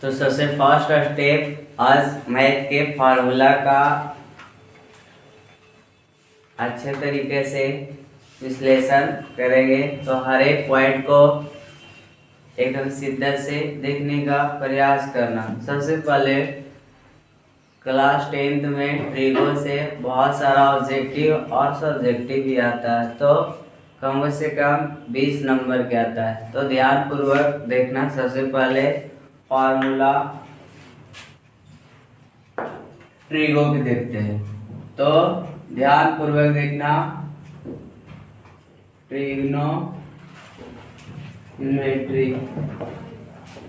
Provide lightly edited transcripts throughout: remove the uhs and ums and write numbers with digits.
तो सबसे first step आज मैथ के फार्मूला का अच्छे तरीके से विश्लेषण करेंगे। तो हर एक पॉइंट को एकदम शिद्दत से देखने का प्रयास करना। सबसे पहले क्लास 10th में ट्रिगो से बहुत सारा ऑब्जेक्टिव और सब्जेक्टिव भी आता है, तो कम से कम 20 नंबर के आता है। तो ध्यानपूर्वक देखना। सबसे पहले फार्मूला ट्रिगो के देखते हैं, तो ध्यानपूर्वक देखना।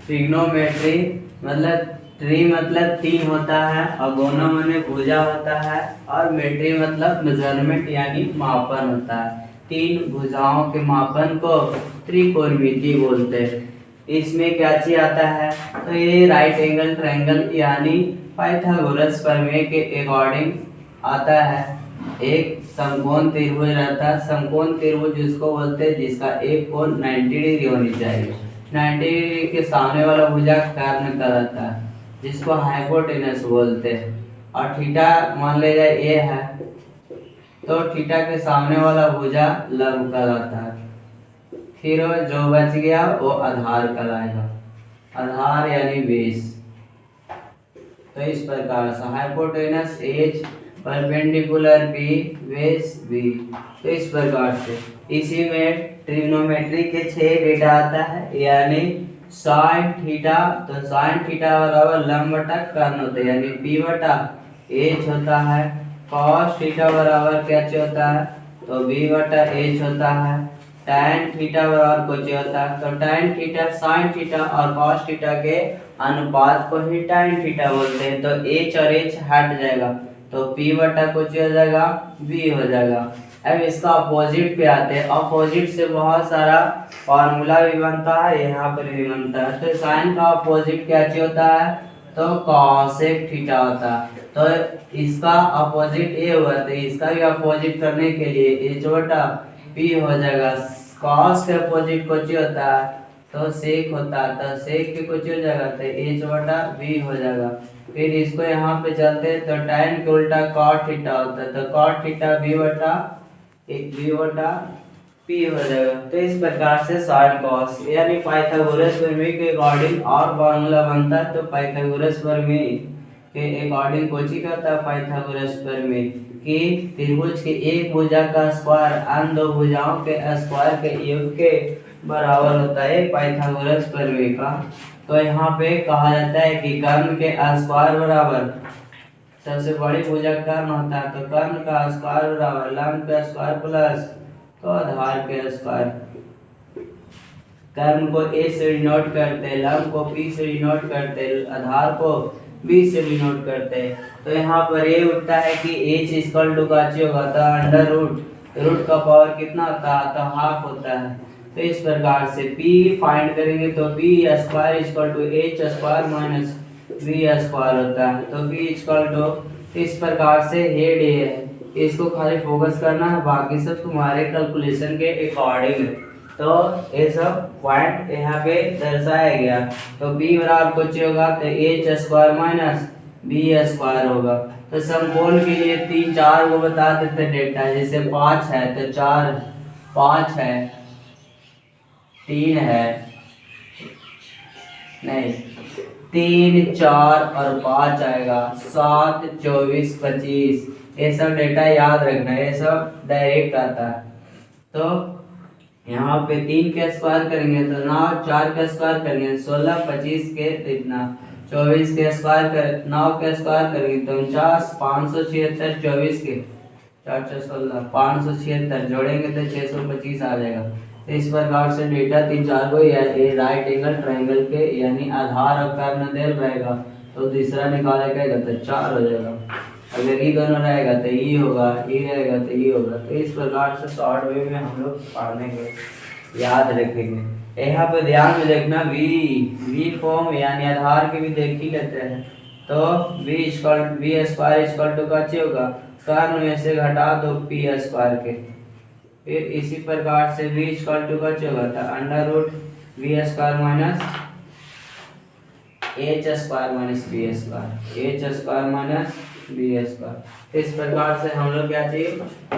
ट्रिग्नोमेट्री मतलब ट्री मतलब 3 होता है और गोनो माने भुजा होता है और मेट्री मतलब मेजरमेंट यानी मापन होता है। 3 भुजाओं के मापन को त्रिकोणमिति बोलते हैं। इसमें क्या चीज आता है, तो ये राइट एंगल ट्रायंगल यानी पाइथागोरस प्रमेय के अकॉर्डिंग आता है। एक समकोण त्रिभुज रहता है। समकोण त्रिभुज जिसको बोलते हैं जिसका एक कोण 90 डिग्री होनी चाहिए। 90 डिग्री के सामने वाला भुजा कर्ण का रहता है, जिसको हाइपोटेनस बोलते हैं। और थीटा मान लिया जाए ए है, तो थीटा के सामने वाला भुजा लंब कहलाता है। फिर जो बच गया वो आधार कहलाएगा। आधार यानी बेस। तो इस प्रकार से hypotenuse H perpendicular B base B. तो इस प्रकार से इसी में ट्रिग्नोमेट्री के 6 डेटा आता है, यानी साइन थीटा। तो साइन थीटा बराबर लंब बटा कर्ण होता है, यानी पी बटा एच होता है। कॉस थीटा बराबर क्या होता है, तो बी बटा एच होता है। टैन थीटा बराबर कुछ होता है, तो टैन थीटा साइन थीटा और कॉस थीटा के अनुपात को ही टैन थीटा बोलते हैं। तो एच और एच हट जाएगा, तो पी बटा कुछ हो जाएगा बी हो जाएगा। अब इसका अपोजिट पे आते हैं। अपोजिट से बहुत सारा फॉर्मूला भी बनता है, यहाँ पर भी बनता है। तो साइन का अपोजिट क्या होता है, तो कॉसेक थीटा होता है। तो इसका अपोजिट ए हुआ, तो इसका भी अपोजिट करने के लिए एच बटा पी हो जाएगा। कॉस के अपोजिट कुछ होता है, तो सेक होता है, तो सेक के कुछ हो जाएगा, तो एच बटा बी हो जाएगा। फिर इसको यहाँ पे चलते हैं, तो टैन के उल्टा कॉट थीटा होता है, तो कॉट थीटा बी बटा पी हो जाएगा। तो इस प्रकार से साइन कॉस यानी पाइथागोरस प्रमेय के अकॉर्डिंग और फॉर्मूला बनता है। तो पाइथागोरस प्रमेय के अकॉर्डिंग कोची करता है, पाइथागोरस प्रमेय कि त्रिभुज के एक भुजा का स्क्वायर अन्य दो भुजाओं के स्क्वायर के योग के बराबर होता है, पाइथागोरस प्रमेय का। तो यहाँ पे कहा जाता है कि कर्ण के स्क्वायर बराबर सबसे बड़ी भुजा कर्ण होता है, तो कर्ण का स्क्वायर बराबर लंब का स्क्वायर प्लस तो आधार के स्क्वायर। कर्ण को ए से डिनोट करते हैं, लंब को पी से डिनोट करते हैं, आधार को बी से डिनोट करते हैं। तो यहाँ पर ये उठता है कि एच इक्वल टू का होगा, तो अंडर रूट का पावर कितना होता है, तो हाफ होता है। तो इस प्रकार से P फाइंड करेंगे, तो P square equal to H square minus B square होता है। तो P इक्वल टू इस प्रकार से हेड ये है, इसको खाली फोकस करना है, बाकी सब तुम्हारे कैलकुलेशन के अकॉर्डिंग है। तो ये सब पॉइंट यहाँ पे दर्शाया गया। तो बी बराबर कुछ होगा, तो H square minus B square होगा। तो समकोण के लिए 3-4 को बता देते डेटा, जैसे 5 है तो 4, 5 है, 3 है, नहीं 3, 4 और 5 आएगा, 7, 24, 25। ये सब डेटा याद रखना, ये सब डायरेक्ट आता है। तो यहाँ पे 3 के स्क्वायर करेंगे तो 9, 4 के स्क्वायर करेंगे 16, 25 के इतना 24 के स्क्वायर कर 9 के स्क्वायर करेंगे तो 49, 576, 24 के 416, 576 जोड़ेंगे तो 625 आ जाएगा। तो इस प्रकार से डेटा 3-4 को राइट एंगल ट्रायंगल के यानी आधार और कर्ण देल रहेगा, तो तीसरा निकालेगा तो 4 हो जाएगा। अगर ये दोनों रहेगा तो ये होगा, ये रहेगा तो ये होगा। तो इस प्रकार से शॉर्ट वे में हम लोग पढ़ेंगे, याद रखेंगे। यहाँ पे ध्यान में देखना, वी फॉर्म यानी आधार के भी देख ही लेते हैं। तो वी स्क्वायर इक्वल टू का होगा, कर्ण में से घटा दो पी स्क्वायर के। फिर इसी प्रकार से वी इक्वल टू का होगा, तो under root V square minus H square minus B square, H square minus B square. इस प्रकार से हम लोग क्या चाहिए,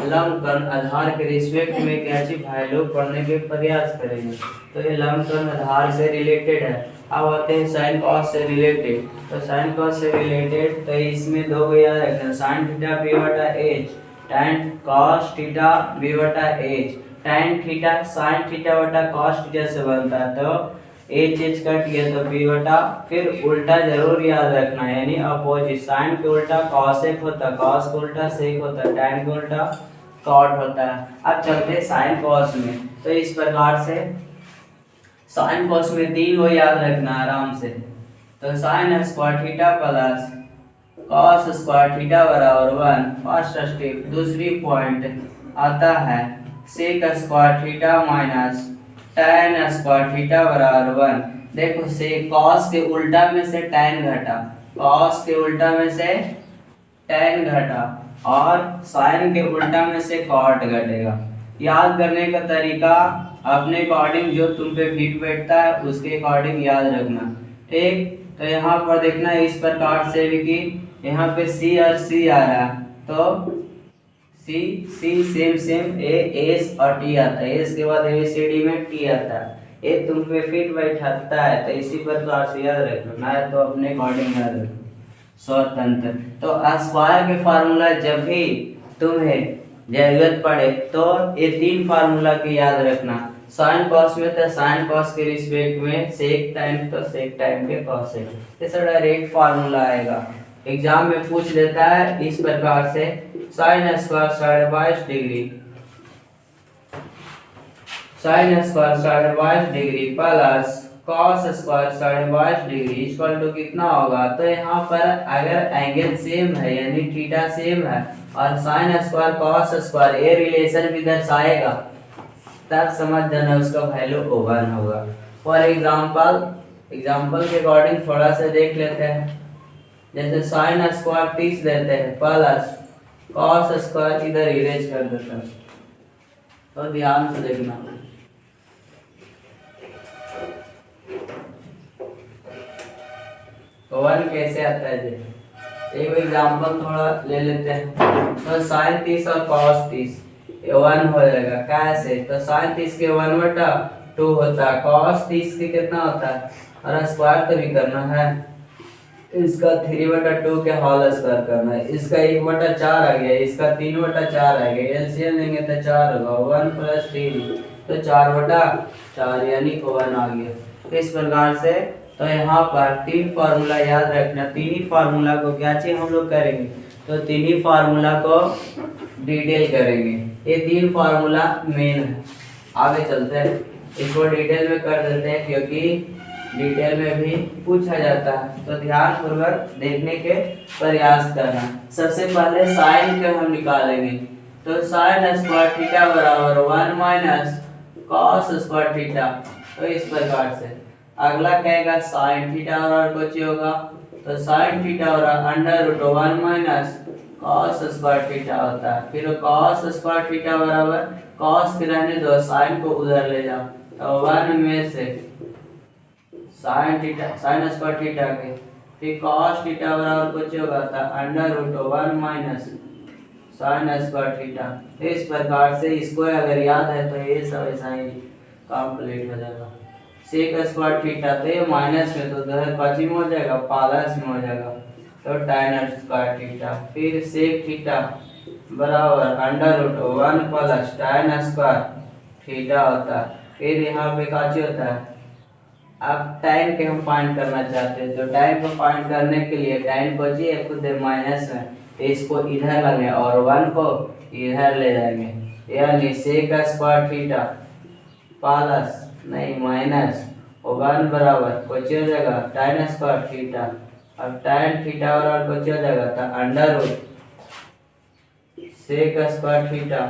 लंबकर्ण आधार के रिस्पेक्ट में क्या चाहिए वैल्यू पढ़ने के प्रयास करेंगे। तो ये लंबकर्ण आधार से रिलेटेड है। अब आते हैं साइन कॉस से रिलेटेड। तो साइन कॉस से रिलेटेड तो इसमें दो को याद रखना, साइन थीटा बी बटा H, tan cos theta B बटा H. tan theta sine theta बटा cos थीटा से बनता है, तो एच एच कट गया तो बी बटा, फिर उल्टा जरूर याद रखना, यानी अपोजिट, साइन के उल्टा कॉसेक होता है, कॉस के उल्टा सेक होता है, tan के उल्टा कॉट होता है। अब चलते हैं साइन कॉस में। तो इस प्रकार से साइन कॉस में तीन को याद रखना आराम से। तो sine square theta plus cos square theta बराबर 1 फर्स्ट स्टेप। दूसरी पॉइंट आता है sec square theta minus tan square theta बराबर 1। देखो से कॉस के उल्टा में से tan घटा, कॉस के उल्टा में से tan घटा और साइन के उल्टा में से कॉट घटेगा। याद करने का तरीका अपने अकॉर्डिंग जो तुम पे फिट बैठता है उसके अकॉर्डिंग याद रखना, ठीक। तो यहाँ पर देखना इस प्रकार से भी कि यहाँ पे सी और सी आ रहा है, तो सी सी सेम सेम ए एस और टी आता है, एस के बाद ए सी डी में टी आता है, ये तुम पे फिट बैठाता है। तो इसी प्रकार से याद रखना, ना तो अपने अकॉर्डिंग याद रखना स्वतंत्र। तो स्क्वायर के फार्मूला जब भी तुम्हें जरूरत पड़े तो ये तीन फार्मूला की याद रखना। साइन कॉस में तो साइन कॉस के रिस्पेक्ट में सेक टाइम तो सेक टाइम के कॉसेक, ये सब डायरेक्ट फार्मूला आएगा, एग्जाम में पूछ लेता है इस प्रकार से। Sine square 22.5 degree, sine square 22.5 degree plus cos square 22.5 degree equal to कितना होगा। तो यहाँ पर अगर एंगल सेम है यानी थीटा सेम है और साइन स्क्वायर कॉस स्क्वायर ये रिलेशन भी दर्शाएगा, तब समझ जाना उसका वैल्यू 1 होगा। फॉर एग्जाम्पल के अकॉर्डिंग थोड़ा सा देख लेते हैं। जैसे साइन स्क्वायर 30 लेते हैं प्लस कॉस स्क्वायर, इधर इरेज कर देते हैं, तो ध्यान से देखना। तो 1 कैसे आता है जी, एक एग्जांपल थोड़ा ले लेते हैं। तो साइन 30 और कॉस 30 ये 1 हो जाएगा, कैसे, तो साइन 30 के 1/2 होता है, कॉस 30 के कितना होता है, और स्क्वायर तो भी करना है, इसका 3/2 के होल स्क्वायर करना है, इसका 1/4 आ गया, इसका 3/4 आ गया, एलसीएम लेंगे तो 4 होगा, 1 + 3 तो 4/4 यानी 1 आ गया। इस प्रकार से तो यहाँ पर तीन फार्मूला याद रखना, तीन ही फार्मूला को क्या चाहिए हम लोग करेंगे, तो तीन ही फार्मूला को डिटेल करेंगे, ये तीन फार्मूला मेन है। आगे चलते हैं, इसको डिटेल में कर देते हैं क्योंकि डिटेल में भी पूछा जाता है, तो ध्यान पूर्वक देखने के प्रयास करना। सबसे पहले साइन के हम निकालेंगे, तो साइन स्क्वायर थीटा बराबर 1 माइनस कॉस स्क्वायर थीटा। तो इस प्रकार से अगला कहेगा साइन थीटा और कुछ होगा, तो साइन थीटा और √1 माइनस कॉस स्क्वायर थीटा होता है। फिर कॉस स्क्वायर थीटा बराबर कॉस के रहने दो, साइन को उधर ले जाओ, तो 1 में से sine theta sine square theta के, फिर कॉस थीटा बराबर कुछ होगा था √1 माइनस साइन स्क्वायर थीटा। इस प्रकार से इसको अगर याद है तो ये सब ऐसा ही कंप्लीट हो जाएगा। सेक स्क्वायर थीटा तो ये माइनस में, तो उधर पश्चिम हो जाएगा, प्लस में हो जाएगा, तो tan स्क्वायर थीटा। फिर सेक थीटा बराबर √1 प्लस tan स्क्वायर थीटा होता है। फिर यहाँ पे काची होता है, अब tan के हम फाइंड करना चाहते हैं, तो tan को फाइंड करने के लिए tan को जी खुद माइनस में, तो इसको इधर लाएंगे और 1 को इधर ले जाएंगे, यानी सेक स्क्वायर थीटा प्लस नहीं माइनस 1 बराबर कुछ हो जाएगा tan स्क्वायर थीटा, अब tan थीटा बराबर कुछ हो जाएगा तो √ sec square theta,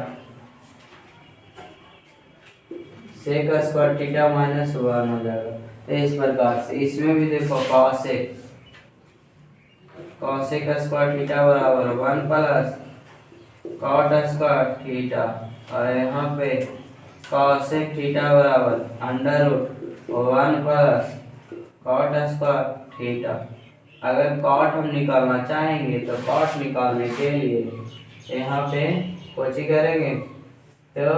sec square theta minus 1 हो जाएगा। तो इस प्रकार से इसमें भी देखो कॉसेक स्क्वायर थीटा बराबर 1 प्लस कॉट स्क्वायर थीटा, और यहाँ पे कॉसेक थीटा बराबर √1 प्लस कॉट स्क्वायर थीटा। अगर कॉट हम निकालना चाहेंगे तो कॉट निकालने के लिए यहाँ पे कोची करेंगे, तो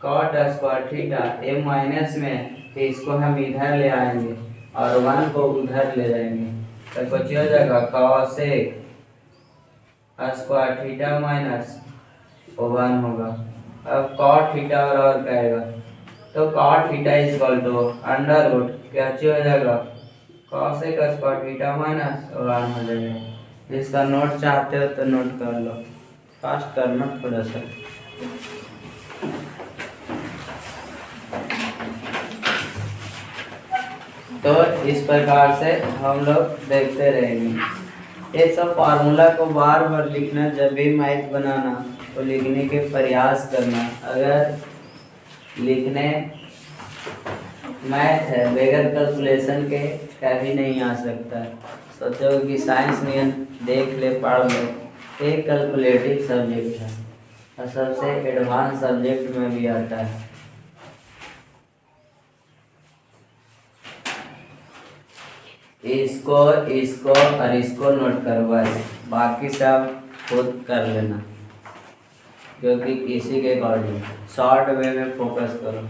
कॉट स्क्वायर थीटा ए माइनस में, तो इसको हम इधर ले आएंगे और 1 को उधर ले जाएंगे, तो कुछ हो जाएगा कॉसेक स्क्वायर थीटा माइनस 1 होगा। अब कॉट थीटा और कहेगा, तो cot theta is equal to under root क्या हो जाएगा, कॉसेक स्क्वायर थीटा माइनस 1 हो जाएगा। इसका नोट चाहते हो तो नोट कर लो, फास्ट करना थोड़ा सा। तो इस प्रकार से हम लोग देखते रहेंगे। ये सब फार्मूला को बार बार लिखना, जब भी मैथ बनाना तो लिखने के प्रयास करना। अगर लिखने मैथ है बगैर कैलकुलेशन के कभी नहीं आ सकता। सोचो कि साइंस में देख ले पढ़ ले, एक कैलकुलेटिव सब्जेक्ट है और सबसे एडवांस सब्जेक्ट में भी आता है। इसको इसको और इसको नोट करवाए, बाकी सब खुद कर लेना, क्योंकि इसी के अकॉर्डिंग शॉर्ट वे में फोकस करो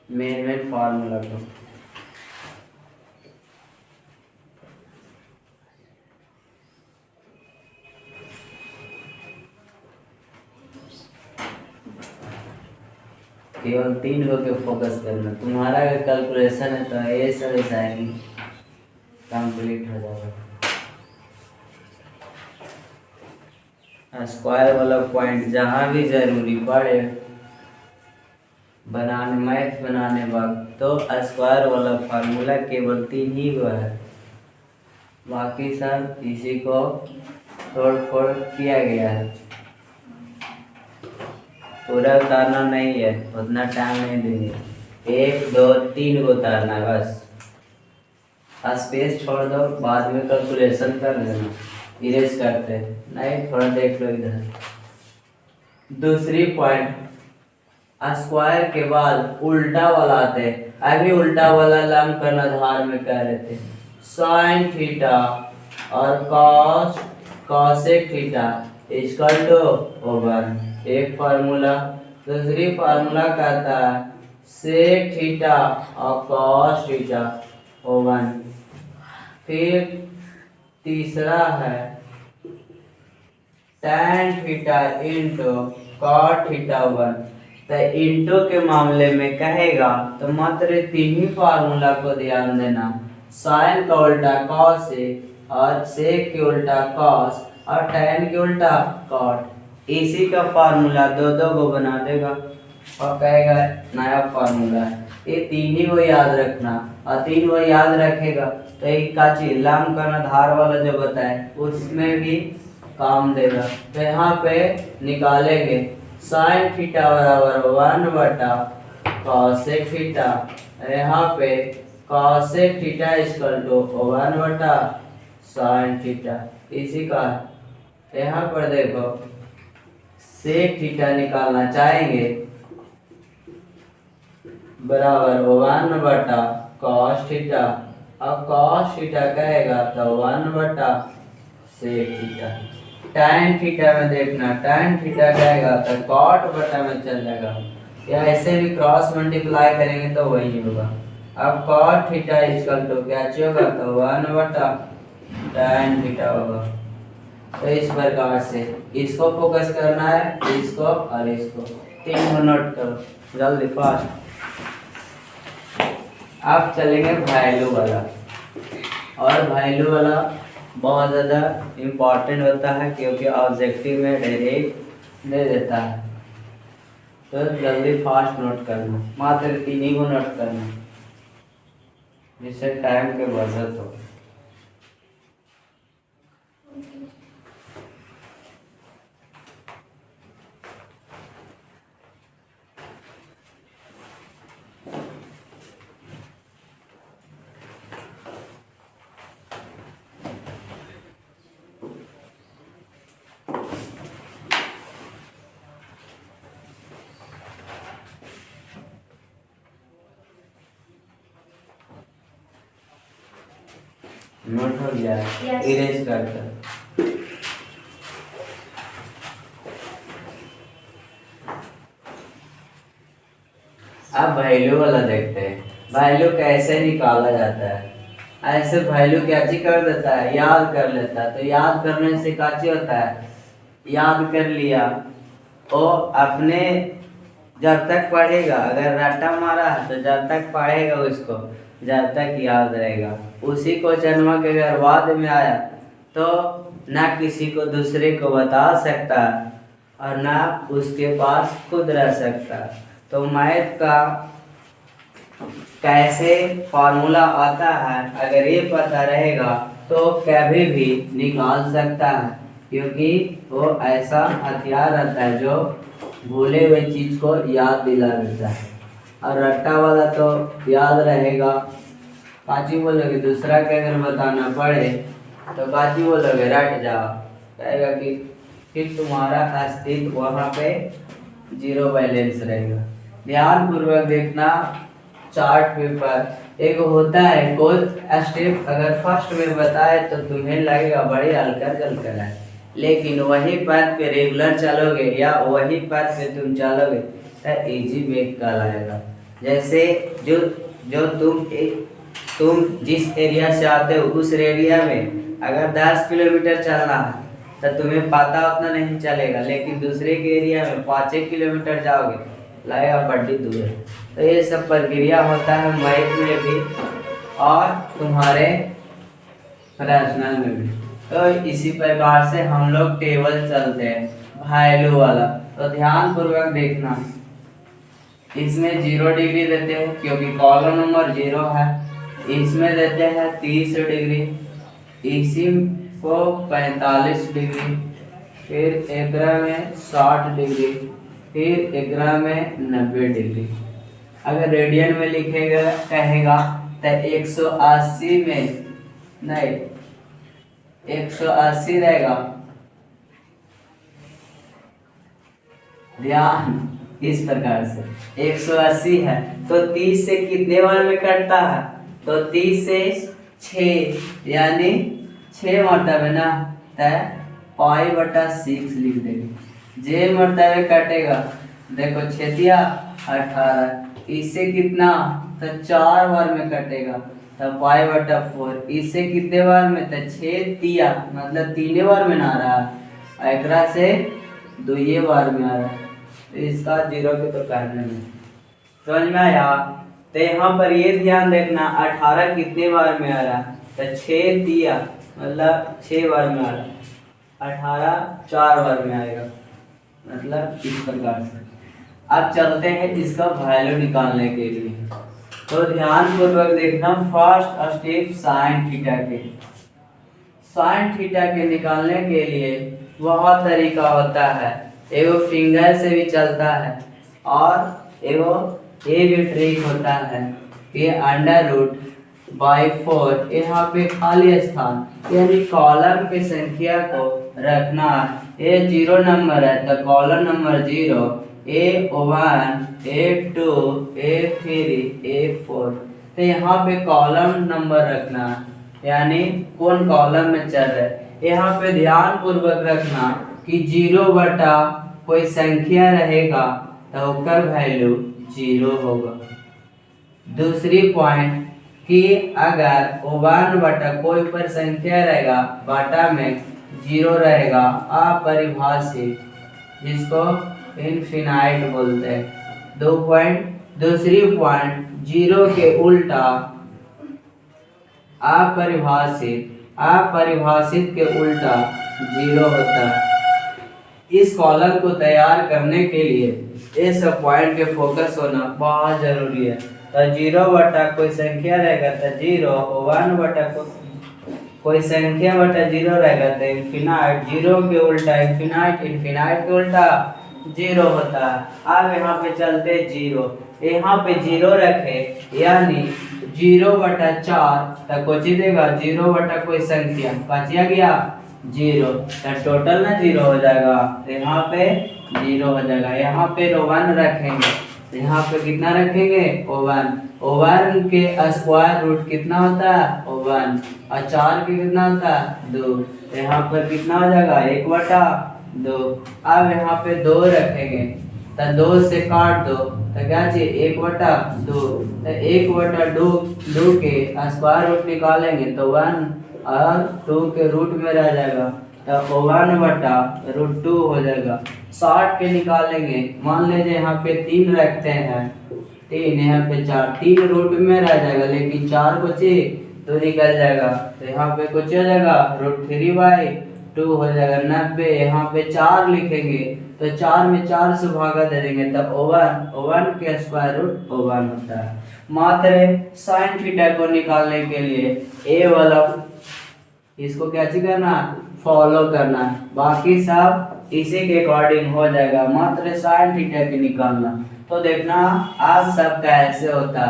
मेन फार्मूला को। केवल 3 को के फोकस करना। तुम्हारा अगर कैलकुलेशन है तो ये सब आएंगी, कंप्लीट हो जाएगा। स्क्वायर वाला पॉइंट जहाँ भी जरूरी पड़े बनाने, मैथ बनाने वक्त, तो स्क्वायर वाला फार्मूला केवल 3 ही हुआ है, बाकी सब इसी को तोड़ फोड़ किया गया है। पूरा उतारना नहीं है, उतना टाइम नहीं देंगे, 1 2 3 को उतारना है बस। स्पेस छोड़ दो, बाद में कैलकुलेशन कर लेना, इरेज करते नहीं, थोड़ा देख लो इधर। दूसरी पॉइंट, स्क्वायर के बाद उल्टा वाला आते, अभी उल्टा वाला लंब कर्णधार में कह रहे थे, साइन थीटा और कॉसेक थीटा इक्वल टू 1, एक फार्मूला। दूसरी फार्मूला कहता है सेक थीटा और कॉस थीटा 1। फिर तीसरा है tan theta into cot theta 1। तो इंटू के मामले में कहेगा तो मात्र 3 ही फार्मूला को ध्यान देना, साइन का उल्टा कॉस और सेक के उल्टा कॉस और tan के उल्टा कॉट। इसी का फार्मूला 2 को बना देगा और कहेगा नया फार्मूला है। ये 3 ही को याद रखना, और 3 को याद रखेगा तो एक का चीज लंब कर्णधार वाला जो बताए उसमें भी काम देगा। तो यहाँ पे निकालेंगे साइन थीटा बराबर 1 बटा कॉसेक थीटा, यहाँ पे कॉसेक थीटा इक्वल टू 1 बटा साइन थीटा। इसी का यहाँ पर देखो सेक थीटा निकालना चाहेंगे बराबर 1 बटा कॉस थीटा, अब कॉस थीटा कहेगा तो 1 बटा सेक थीटा। tan थीटा में देखना, tan थीटा कहेगा तो कॉट बटा में चल जाएगा, या ऐसे भी क्रॉस मल्टीप्लाई करेंगे तो वही होगा। अब कॉट थीटा इक्वल टू क्या होगा, तो 1 बटा tan थीटा होगा। तो इस प्रकार से इसको फोकस करना है, इसको और इसको, 3 को नोट करो जल्दी फास्ट। अब चलेंगे वैल्यू वाला, और वैल्यू वाला बहुत ज़्यादा इम्पोर्टेंट होता है क्योंकि ऑब्जेक्टिव में डायरेक्ट दे देता है। तो जल्दी फास्ट नोट करना, मात्र 3 ही को नोट करना जिससे टाइम की बचत हो। नोट हो गया, इरेज करते। अब वैल्यू वाला देखते हैं, वैल्यू कैसे निकाला जाता है। ऐसे वैल्यू क्या चीज कर देता है, याद कर लेता है। तो याद करने से क्या चीज होता है, याद कर लिया वो अपने जब तक पढ़ेगा, अगर रट्टा मारा है तो जब तक पढ़ेगा उसको जब तक याद रहेगा। उसी को जन्म के अगर बाद में आया तो ना किसी को दूसरे को बता सकता और ना उसके पास खुद रह सकता। तो मैथ का कैसे फॉर्मूला आता है अगर ये पता रहेगा तो कभी भी निकाल सकता है, क्योंकि वो ऐसा हथियार रहता है जो भूले हुए चीज को याद दिला देता है। और रट्टा वाला तो याद रहेगा। काची बोलोगे, दूसरा के अगर बताना पड़े तो काची बोलोगे, रट जाओ, कहेगा कि फिर तुम्हारा अस्तित्व वहाँ पे जीरो बैलेंस रहेगा। ध्यान पूर्वक देखना चार्ट पेपर। एक होता है कोई स्टेप अगर फर्स्ट में बताए तो तुम्हें लगेगा बड़ी हल्का जलकर है, लेकिन वही पाथ पे रेगुलर चलोगे या वही पाथ पे तुम चलोगे तो इजी वेट कहलाएगा। जैसे जो जो तुम जिस एरिया से आते हो उस एरिया में अगर 10 किलोमीटर चलना है तो तुम्हें पता उतना नहीं चलेगा, लेकिन दूसरे के एरिया में 5 किलोमीटर जाओगे लगेगा बड़ी दूर है। तो ये सब प्रक्रिया होता है मैथ में भी और तुम्हारे रैशनल में भी। तो इसी प्रकार से हम लोग टेबल चलते हैं वैल्यू वाला। तो ध्यान पूर्वक देखना, इसमें 0 डिग्री देते हैं क्योंकि कॉलम नंबर 0 है। इसमें देते हैं 30 डिग्री, इसी को 45 डिग्री, फिर एग्रा में 60 डिग्री, फिर एग्रा में 90 डिग्री। अगर रेडियन में लिखेगा कहेगा तो 180 में नहीं 180 रहेगा। ध्यान इस प्रकार से 180 है तो 30 से कितने बार में कटता है, तो 30 से 6 यानी 6 मरतबे ना, π/6 लिख देंगे। जे मरतबे कटेगा, देखो 6 18, इससे कितना तो 4 बार में कटेगा तो π/4। इससे कितने बार में तो 6 तिया मतलब 3 बार में ना रहा, एकरा से 2 बार में आ रहा है। तो इसका 0 के तो कहने में समझ में आया। तो यहाँ पर ये ध्यान देखना 18 कितने बार में आ रहा, तो 6 तिया मतलब 6 बार में आ रहा, 18 4 बार में आएगा, मतलब इस प्रकार से। अब चलते हैं इसका वैल्यू निकालने के लिए। तो ध्यान पूर्वक देखना, फर्स्ट स्टेप साइन थीटा के। साइन थीटा के निकालने के लिए बहुत तरीका होता है, एगो फिंगर से भी चलता है और एगो ये भी ट्रिक होता है कि √/4 यहाँ पे खाली स्थान यानी कॉलम की संख्या को रखना। ये 0 नंबर है तो column number 0, A1 A2 A3 A4। तो यहाँ पे कॉलम नंबर रखना यानी कौन कॉलम में चल रहा है। यहाँ पे ध्यान पूर्वक रखना कि 0 बटा कोई संख्या रहेगा तो उसका वैल्यू 0 होगा। दूसरी पॉइंट कि अगर 1 बटा कोई पर संख्या रहेगा बटा में 0 रहेगा अपरिभाषित, जिसको इनफिनाइट बोलते हैं। दूसरी पॉइंट 0 के उल्टा अपरिभाषित के उल्टा 0 होता है। इस कॉलम को तैयार करने के लिए ये सब पॉइंट पे फोकस होना बहुत जरूरी है। तो 0 बटा कोई संख्या रहेगा तो 0, 1 बटा कोई संख्या बटा 0 रहेगा तो इनफिनाइट, 0 के उल्टा इनफिनाइट, इनफिनाइट के उल्टा 0 होता है। अब यहाँ पे चलते 0, यहाँ पे 0 रखे यानी 0 बटा 4 तक कुछ देगा, 0 बटा कोई संख्या बचिया गया 0, तो टोटल ना 0 हो जाएगा। तो यहाँ पे 0 हो जाएगा। यहाँ पे 1 रखेंगे तो यहाँ पे कितना रखेंगे ओवन। ओवन के स्क्वायर रूट कितना होता है ओवन, और 4 के कितना होता है 2। तो यहाँ पर कितना हो जाएगा 1/2। अब यहाँ पे 2 रखेंगे तो 2 से काट दो तो क्या चाहिए 1/2। तो 1/2 के स्क्वायर रूट निकालेंगे तो 1 और 2 के रूट में रह जाएगा तो 1/√2 हो जाएगा। 60 के निकालेंगे, मान लीजिए यहाँ पे 3 रखते हैं, 3 यहाँ पे 4, 3 रूट में रह जाएगा लेकिन 4 को चाहिए तो निकल जाएगा। तो यहाँ पे कुछ हो जाएगा √3/2 हो जाएगा 90। यहाँ पे 4 लिखेंगे तो 4 में 4 से भागा दे देंगे तो ओवन के स्क्वायर रूट ओवन होता है। मात्र साइन थीटा को निकालने के लिए ए वाला इसको क्या करना फॉलो करना, बाकी सब इसी के अकॉर्डिंग हो जाएगा। मात्र साइन थीटा की निकालना। तो देखना आज सब कैसे होता।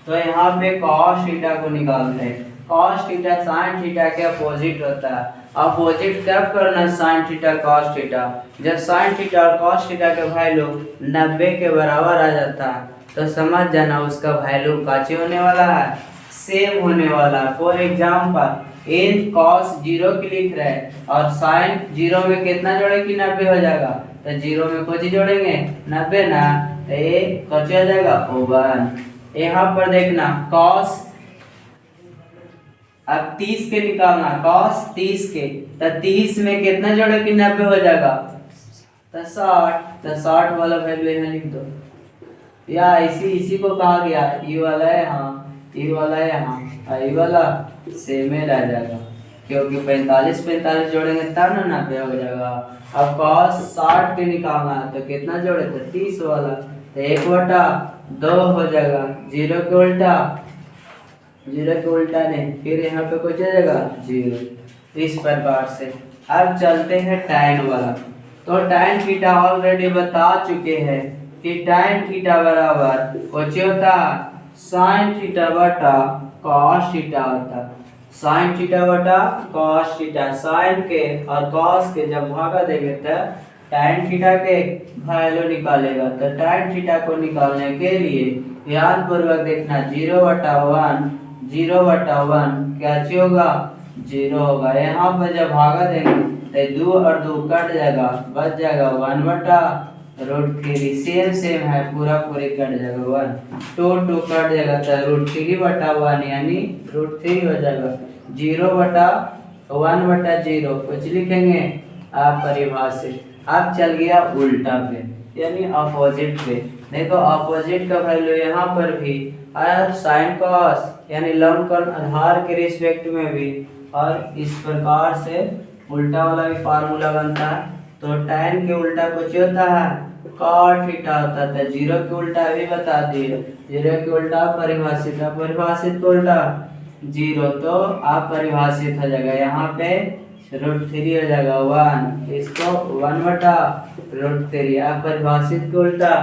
तो यहाँ पे कॉस थीटा को निकालते हैं। कॉस थीटा साइन थीटा के अपोजिट होता है। अपोजिट कब करना साइन थीटा कॉस थीटा, जब साइन थीटा और कॉस थीटा का वैल्यू 90 के बराबर आ जाता है तो समझ जाना उसका वैल्यू काचे होने वाला है सेम होने वाला है। फॉर एग्जाम्पल इन कॉस 0 की लिख रहे हैं और साइन 0 में कितना जोड़ेंगे 90 हो जाएगा, तो 0 में कुछ जोड़ेंगे 90 ना, तो ये कुछ हो जाएगा ओवन। यहाँ पर देखना कॉस अब 30 के निकालना, कॉस 30 के तो 30 में कितना जोड़े कि 90 हो जाएगा तो 60, तो 60 वाला वैल्यू यहाँ लिख दो। या इसी को कहा गया ये वाला है यहाँ, ये वाला है यहाँ, ये वाला सेम ही रह जाएगा क्योंकि 45 जोड़ेंगे तब ना 90 हो जाएगा। अब cos 60 के निकालना है तो कितना जोड़े तो 30 वाला, तो 1/2 हो जाएगा। 0 के उल्टा नहीं, फिर यहाँ पे कुछ आ जाएगा 0। इस प्रकार से अब चलते हैं tan वाला। तो tan थीटा ऑलरेडी बता चुके हैं कि tan थीटा बराबर कुछ होता साइन थीटा बटा कॉस थीटा होता। साइन थीटा बटा कॉस थीटा, साइन के और कॉस के जब भागा देंगे तो tan थीटा के वैल्यू निकालेगा। तो tan थीटा को निकालने के लिए ध्यान पूर्वक देखना 0/1 क्या होगा 0 होगा। यहाँ पर जब भागा देंगे तो 2 और 2 कट जाएगा, बच जाएगा 1/√3। सेम है पूरी कट जाएगा 1, 2 कट जाएगा तो √3/1 यानी √3 हो जाएगा। 0/1/0 कुछ लिखेंगे आप परिभाषित। अब चल गया उल्टा पे यानी अपोजिट पे। देखो अपोजिट का वैल्यू यहाँ पर भी और साइन कॉस यानी लंबकोण आधार के रिस्पेक्ट में भी, और इस प्रकार से उल्टा वाला भी फार्मूला बनता है। तो tan के उल्टा कुछ होता है cot थीटा होता है। 0 के उल्टा भी बता दिए, 0 के उल्टा परिभाषित, अपरिभाषित को उल्टा 0 तो अपरिभाषित हो जाएगा। यहाँ पे √3 हो जाएगा 1, इसको 1/√3। अपरिभाषित को उल्टा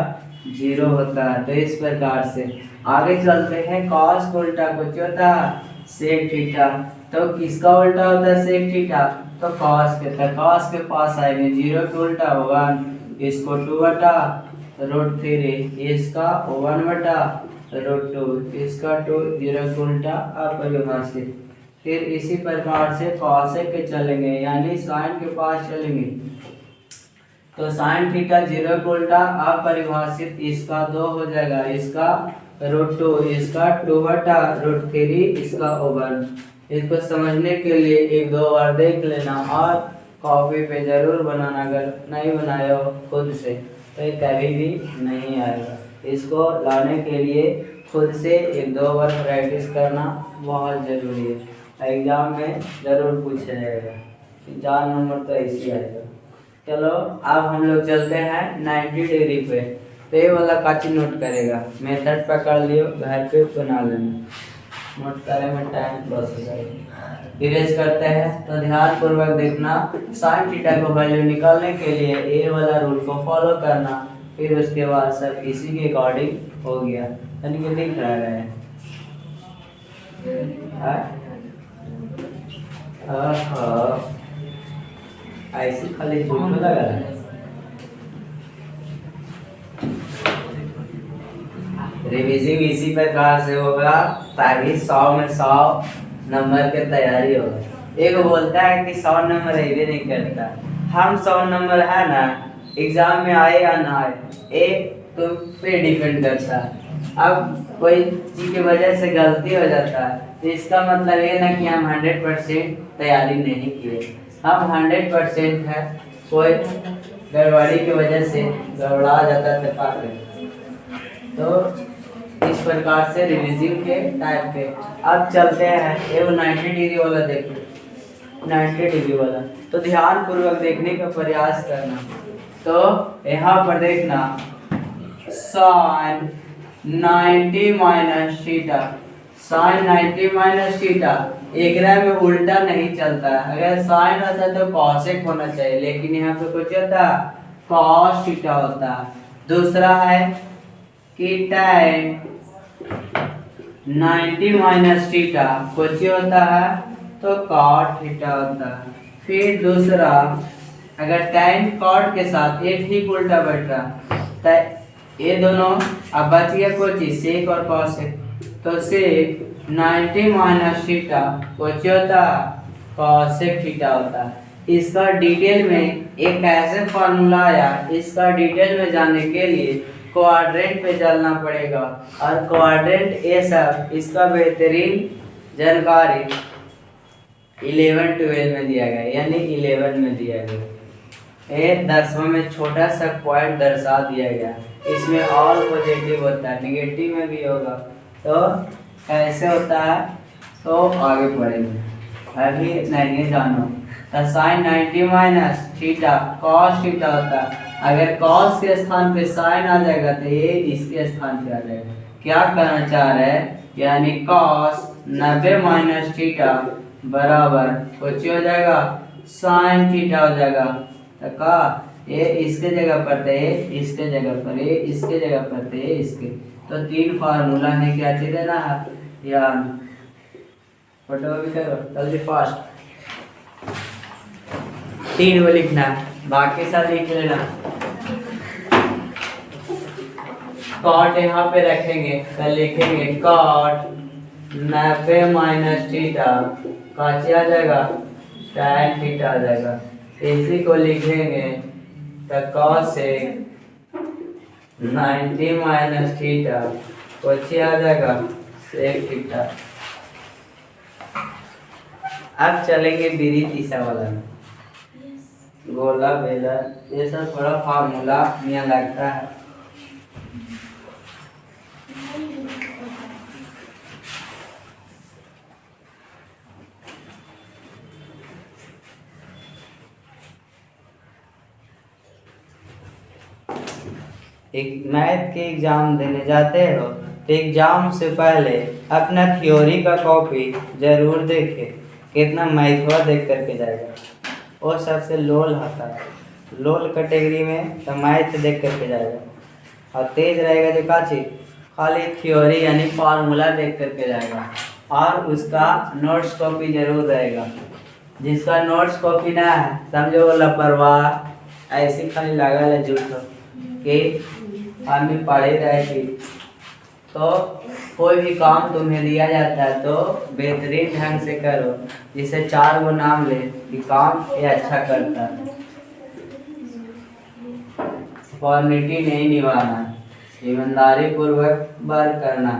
0 होता है। तो इस प्रकार से आगे चलते हैं। cos को उल्टा कुछ होता है sec थीटा, तो किसका उल्टा होता है sec थीटा तो cos के, तो cos के पास आएंगे 0 के उल्टा 1, इसको 2/√3, इसका 1/√2, इसका 2, 0 के उल्टा अपरिभाषित। फिर इसी प्रकार से cosec के चलेंगे यानी साइन के पास चलेंगे तो साइन थीटा 0 के उल्टा अपरिभाषित, इसका 2 हो जाएगा, इसका √2, इसका 2/√3, इसका ओवन। इसको समझने के लिए 1-2 बार देख लेना और कॉपी पे जरूर बनाना, अगर नहीं बनाए हो खुद से तो ये कभी भी नहीं आएगा। इसको लाने के लिए खुद से 1-2 बार प्रैक्टिस करना बहुत ज़रूरी है। एग्जाम में ज़रूर पूछा जाएगा, 4 नंबर तो ऐसे आएगा। चलो अब हम लोग चलते हैं 90 डिग्री पे। तो ये वाला काची नोट करेगा, मेथड पकड़ लियो, घर पे बना लेना। नोट करे में टाइम लॉस हो जाएगा। इरेज करते हैं तो ध्यान पूर्वक देखना। साइन थीटा को वैल्यू निकालने के लिए ए वाला रूल को फॉलो करना, फिर उसके बाद सब इसी के अकॉर्डिंग हो गया। यानी कि दिख रहा है ऐसे खाली झूठ लगा है। रिवीजिंग इसी प्रकार से होगा ताकि 100 में 100 नंबर की तैयारी हो। एक बोलता है कि 100 नंबर ये नहीं करता। हम 100 नंबर है ना, एग्जाम में आए या ना आए, एक तो पे डिपेंड करता है। अब कोई चीज की वजह से गलती हो जाता है तो इसका मतलब ये ना कि हम 100% तैयारी नहीं किए। हम 100% है, कोई गड़बड़ी की वजह से गड़बड़ा जाता है तो इस प्रकार से रिवीजिंग के टाइप के। अब चलते हैं ये 90 डिग्री वाला देखो, 90 डिग्री वाला तो ध्यान पूर्वक देखने का प्रयास करना। तो यहाँ पर देखना sine 90 minus theta, sine 90 minus theta एक में उल्टा नहीं चलता है। अगर साइन होता तो कॉसेक होना चाहिए, लेकिन यहाँ पे कुछ होता कॉस थीटा होता है। दूसरा है कि tan 90 माइनस थीटा कुछ होता है तो cot थीटा होता है। फिर दूसरा अगर tan cot के साथ ये ठीक उल्टा बैठ रहा तो ये दोनों अब बच गया कुछ सेक और कॉसेक, तो सेक 90 माइनस थीटा कुछ होता कॉसेक थीटा होता है। इसका डिटेल में एक ऐसे फार्मूला आया, इसका डिटेल में जानने के लिए क्वाड्रेंट पे चलना पड़ेगा और क्वाड्रेंट ये सब इसका बेहतरीन जानकारी 11-12 में दिया गया, यानी 11 में दिया गया। ये 10वां में छोटा सा पॉइंट दर्शा दिया गया। इसमें ऑल पॉजिटिव होता है, निगेटिव में भी होगा। तो कैसे होता है तो आगे पढ़ेंगे, अभी नहीं जानो। तो sine 90 minus theta cos theta होता है। अगर कॉस के स्थान पे साइन आ जाएगा तो ये इसके स्थान पे आ जाएगा। क्या करना चाह रहे हैं, यानी कॉस 90 माइनस थीटा बराबर कुछ हो जाएगा साइन थीटा हो जाएगा। तो का ये इसके जगह पर थे, इसके जगह पर ये, इसके जगह पर थे इसके। तो 3 फार्मूला है, क्या चीज है ना यार, फोटो भी करो जल्दी फास्ट। 3 वो लिखना, बाकी सब लिख लेना। कॉट यहाँ पे रखेंगे तो लिखेंगे कॉट 90 माइनस थीटा का आ जाएगा tan थीटा आ जाएगा। इसी को लिखेंगे तो cosec 90 माइनस थीटा कुछ आ जाएगा sec थीटा। अब चलेंगे विरीत ईसा वाला में, गोला बेला ये सब थोड़ा फार्मूला यहाँ लगता है। एक मैथ के एग्जाम देने जाते हो तो एग्जाम से पहले अपना थ्योरी का कॉपी जरूर देखें, कितना मैथवा देख करके जाएगा। और सबसे लोल आता है, लोल कैटेगरी में तो मैथ देख करके जाएगा। और तेज रहेगा जो का चीज खाली थ्योरी यानी फार्मूला देख करके जाएगा। और उसका नोट्स कॉपी जरूर रहेगा। जिसका नोट्स कॉपी ना है समझो वो लापरवाह, ऐसे खाली लगा है झूठो कि आदमी पढ़े रहे। तो कोई भी काम तुम्हें दिया जाता है तो बेहतरीन ढंग से करो, जिसे 4 गो नाम ले कि काम ये अच्छा करता है। फॉर्मेलिटी नहीं निभाना, ईमानदारी पूर्वक वर्क करना।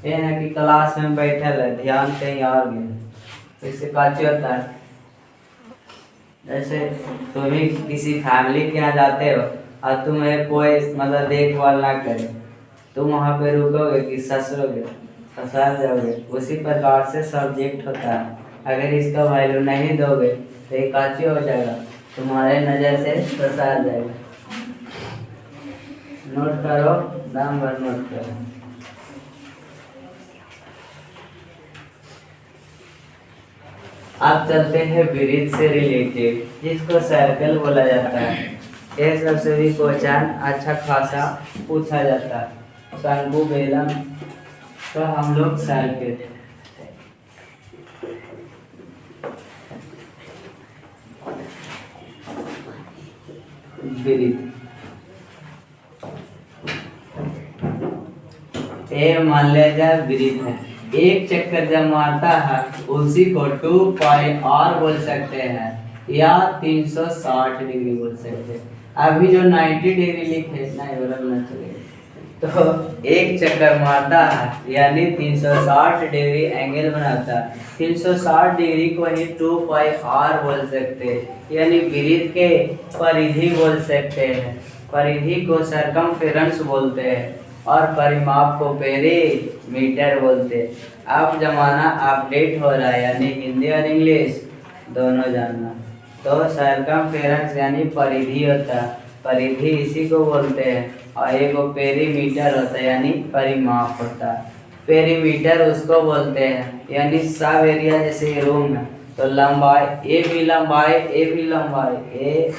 ये ना कि क्लास में बैठल है ध्यान कहीं और गया, इससे काची होता है। जैसे तुम ही किसी फैमिली के यहाँ जाते हो और तुम्हें कोई मतलब देखभाल ना करे, तुम वहाँ पे रुकोगे कि ससरोगे, ससुराल जाओगे। उसी प्रकार से सब्जेक्ट होता है, अगर इसका वैल्यू नहीं दोगे तो ये काची हो जाएगा, तुम्हारे नज़र से ससुराल जाएगा। नोट करो, दाम भर नोट करो। अब चलते हैं विरीत से रिलेटेड, जिसको सर्कल बोला जाता है। ये सबसे भी क्वेश्चन अच्छा खासा पूछा जाता है। शंकु बेलम तो हम लोग सर्कल। विरीत ए मान लिया जाए वृत्त है, एक चक्कर जब मारता है उसी को 2 पाई आर बोल सकते हैं या 360 डिग्री बोल सकते हैं। अभी जो 90 डिग्री लिखे नहीं बराबर चलेगा, तो एक चक्कर मारता है यानी 360 डिग्री एंगल बनाता है। 360 डिग्री को ही 2 पाई आर बोल सकते हैं यानी वृत्त के परिधि बोल सकते हैं। परिधि को सरकमफेरेंस बोलते हैं और परिमाप को पेरीमीटर बोलते हैं। अब जमाना अपडेट हो रहा है यानी हिंदी और इंग्लिश दोनों जानना। तो सरकमफेरेंस यानी परिधि होता है, परिधि इसी को बोलते हैं, और एक पेरीमीटर होता है यानी परिमाप होता है। पेरीमीटर उसको बोलते हैं यानी सब एरिया, जैसे रूम है तो लंबाई ए भी लंबाई ए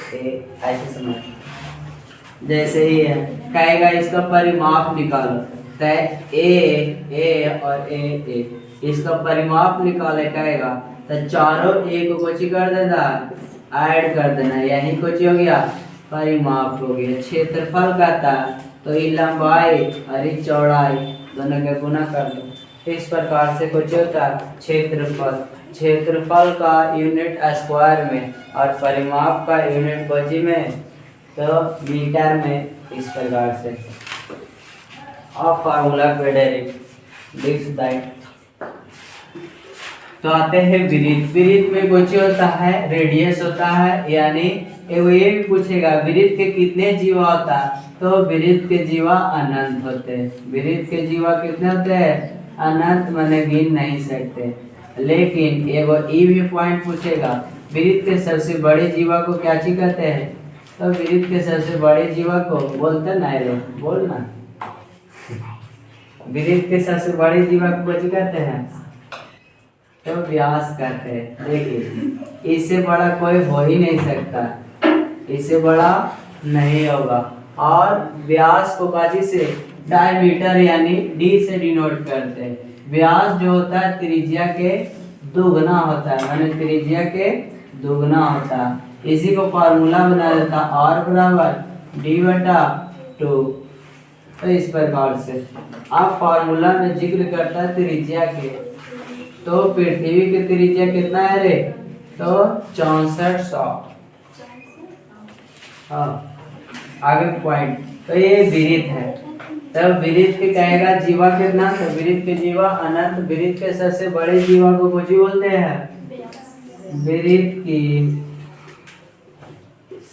ऐसे समझ, जैसे ही है कहेगा इसका परिमाप निकालो, तो ए और ए इसका परिमाप निकाले कहेगा तो चारों ए को कुछ कर देना, ऐड कर देना, यही कुछ हो गया परिमाप हो गया। क्षेत्रफल कहता तो ये लंबाई और ये चौड़ाई दोनों का गुना कर दो। इस प्रकार से कुछ होता क्षेत्रफल, क्षेत्रफल का यूनिट स्क्वायर में और परिमाप का यूनिट कोची में, तो मीटर में। इस प्रकार से और फार्मूला पे डायरेक्ट लिख दैट। तो आते हैं वृत्त। वृत्त में कुछ होता है रेडियस होता है, यानी ये भी पूछेगा वृत्त के कितने जीवा होता है, तो वृत्त के जीवा अनंत होते हैं। वृत्त के जीवा कितने होते हैं? अनंत, माने गिन नहीं सकते। लेकिन एगो ई भी पॉइंट पूछेगा वृत्त के सबसे बड़े जीवा को क्या चीज कहते हैं, तो वृत्त के सबसे बड़े जीवा को बोलते ना, बोलना वृत्त के सबसे बड़े जीवा को क्या कहते हैं, तो व्यास कहते हैं। देखिए इससे बड़ा कोई हो ही नहीं सकता, इससे बड़ा नहीं होगा। और व्यास को काजी से डायमीटर यानी डी से डिनोट करते हैं। व्यास जो होता है त्रिज्या के दुगना होता है, माने त्रिज्या के दुगना होता है। इसी को फार्मूला बना देता R बराबर D/2। तो इस प्रकार से आप फार्मूला में जिक्र करता है त्रिज्या के, तो पृथ्वी की त्रिज्या कितना है रे, तो 6400। हाँ आगे पॉइंट, तो ये वृत्त है। तब वृत्त के कहेगा जीवा कितना, तो वृत्त के जीवा अनंत। वृत्त के सबसे बड़े जीवा को कुछ बोलते हैं, वृत्त की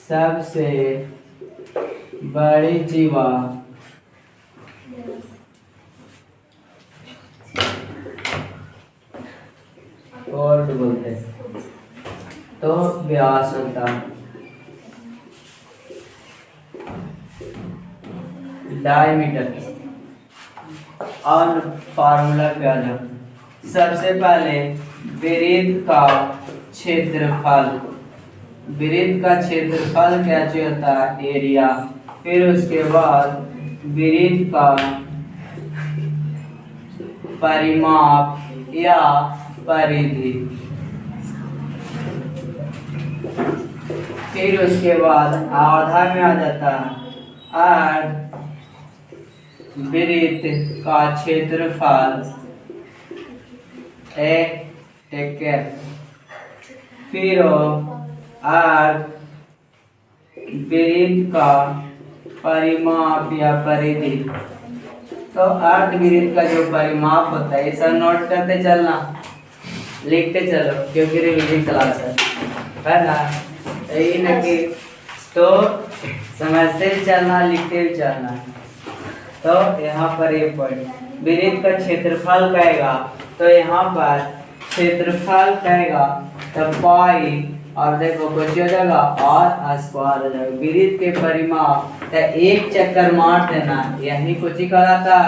सबसे बड़ी जीवा और बोलते हैं, तो व्यास होता है। डायमीटर और फार्मूला पे आ जाओ। सबसे पहले वृत्त का क्षेत्रफल, वृत्त का क्षेत्रफल क्या होता है, एरिया। फिर उसके बाद वृत्त का परिमाप या परिधि, फिर उसके बाद आधा में आ जाता है और वृत्त का क्षेत्रफल टेक केयर, फिर और वृत्त का परिमाप या परिधि। तो अर्धवृत्त का जो परिमाप होता है ये सब नोट करते चलना, लिखते चलो क्योंकि रिवीजन क्लास है ना, यही ना कि तो समझते भी चलना लिखते भी चलना। तो यहाँ पर ये पॉइंट वृत्त का क्षेत्रफल कहेगा, तो यहाँ पर क्षेत्रफल कहेगा तो पाई और देखो कुछ हो जाएगा और स्क्वायर हो जाएगा। वृत्त के परिमाप तो एक चक्कर मार देना, यही कुछ ही कहलाता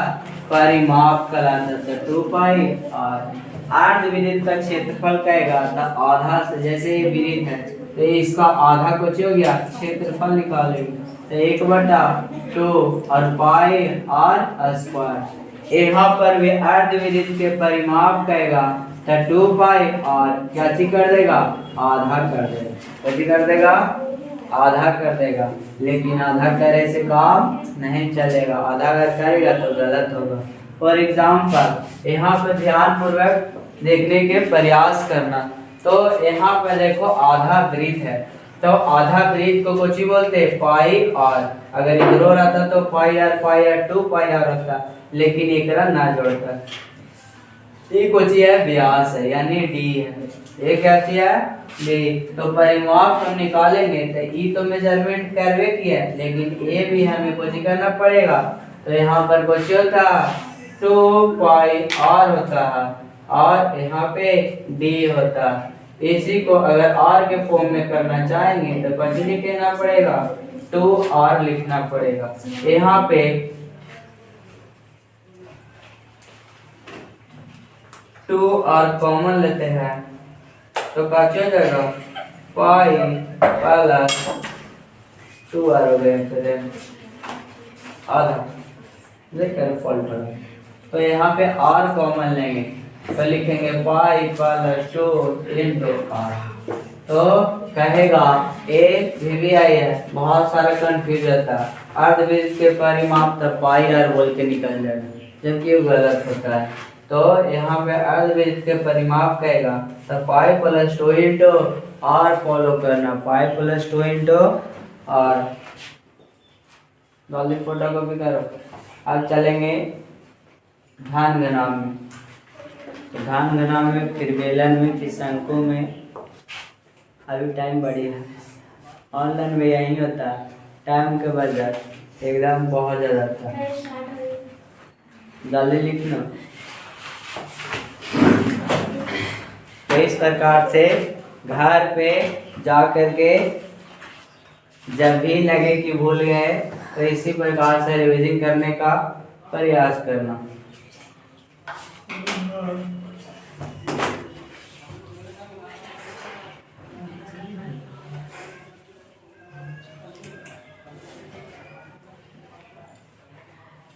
परिमाप कहलाता, तो 2 पाई। और अर्धवृत्त का क्षेत्रफल कहेगा तो आधा से, जैसे ये वृत्त है तो इसका आधा कुछ हो गया, क्षेत्रफल निकालेंगे तो 1/2 और पाई और स्क्वायर। यहाँ पर भी अर्धवृत्त के परिमाप कहेगा तो 2 पाई और क्या चीज कर देगा, आधा कर देगा। क्या चीज कर देगा, आधा कर देगा। लेकिन आधा करे से काम नहीं चलेगा, आधा अगर करेगा तो गलत होगा। फॉर एग्जाम्पल यहाँ पर ध्यान पूर्वक देखने के प्रयास करना। तो यहाँ पर देखो आधा वृत्त है, तो आधा वृत्त को कुछ ही बोलते हैं पाई आर। अगर इधर रहता तो पाई आर 2 पाई आर होता, लेकिन एक ना जोड़ता। ये कुछ है व्यास है यानी डी है, ये क्या है डी। तो परिमाप हम निकालेंगे तो ई तो मेजरमेंट करवे किया है, लेकिन ए भी हमें कुछ करना पड़ेगा। तो यहाँ पर कुछ होता 2 पाई आर होता है और यहाँ पे डी होता। इसी को अगर आर के फॉर्म में करना चाहेंगे तो कुछ नहीं कहना पड़ेगा, 2 आर लिखना पड़ेगा। यहाँ पे 2 आर कॉमन लेते हैं तो क्या हो जाएगा पाई प्लस 2 आर हो गया, फिर आधा देखकर फॉल्ट हो। तो यहाँ पे आर कॉमन लेंगे तो लिखेंगे पाई प्लस 2 इंटू आर। तो कहेगा ए भी आई है, बहुत सारा कंफ्यूज रहता है। अर्धवृत्त के परिमाप तब पाई आर बोल के निकल जाएगा, जबकि वो गलत होता है। तो यहाँ पे अर्धवृत्त के परिमाप कहेगा तो pi plus 2 into R follow करना, पाई प्लस 2 इंटू आर। जल्दी फोटो कॉपी करो। अब चलेंगे घन घनाभ में। तो घन घनाभ में फिर बेलन में फिर शंकु में अभी टाइम बढ़ी है, ऑनलाइन में यही होता है, टाइम के बजट एकदम बहुत ज़्यादा था। जल्दी लिखना। तो इस प्रकार से घर पे जा करके जब भी लगे कि भूल गए तो इसी प्रकार से रिवीजन करने का प्रयास करना।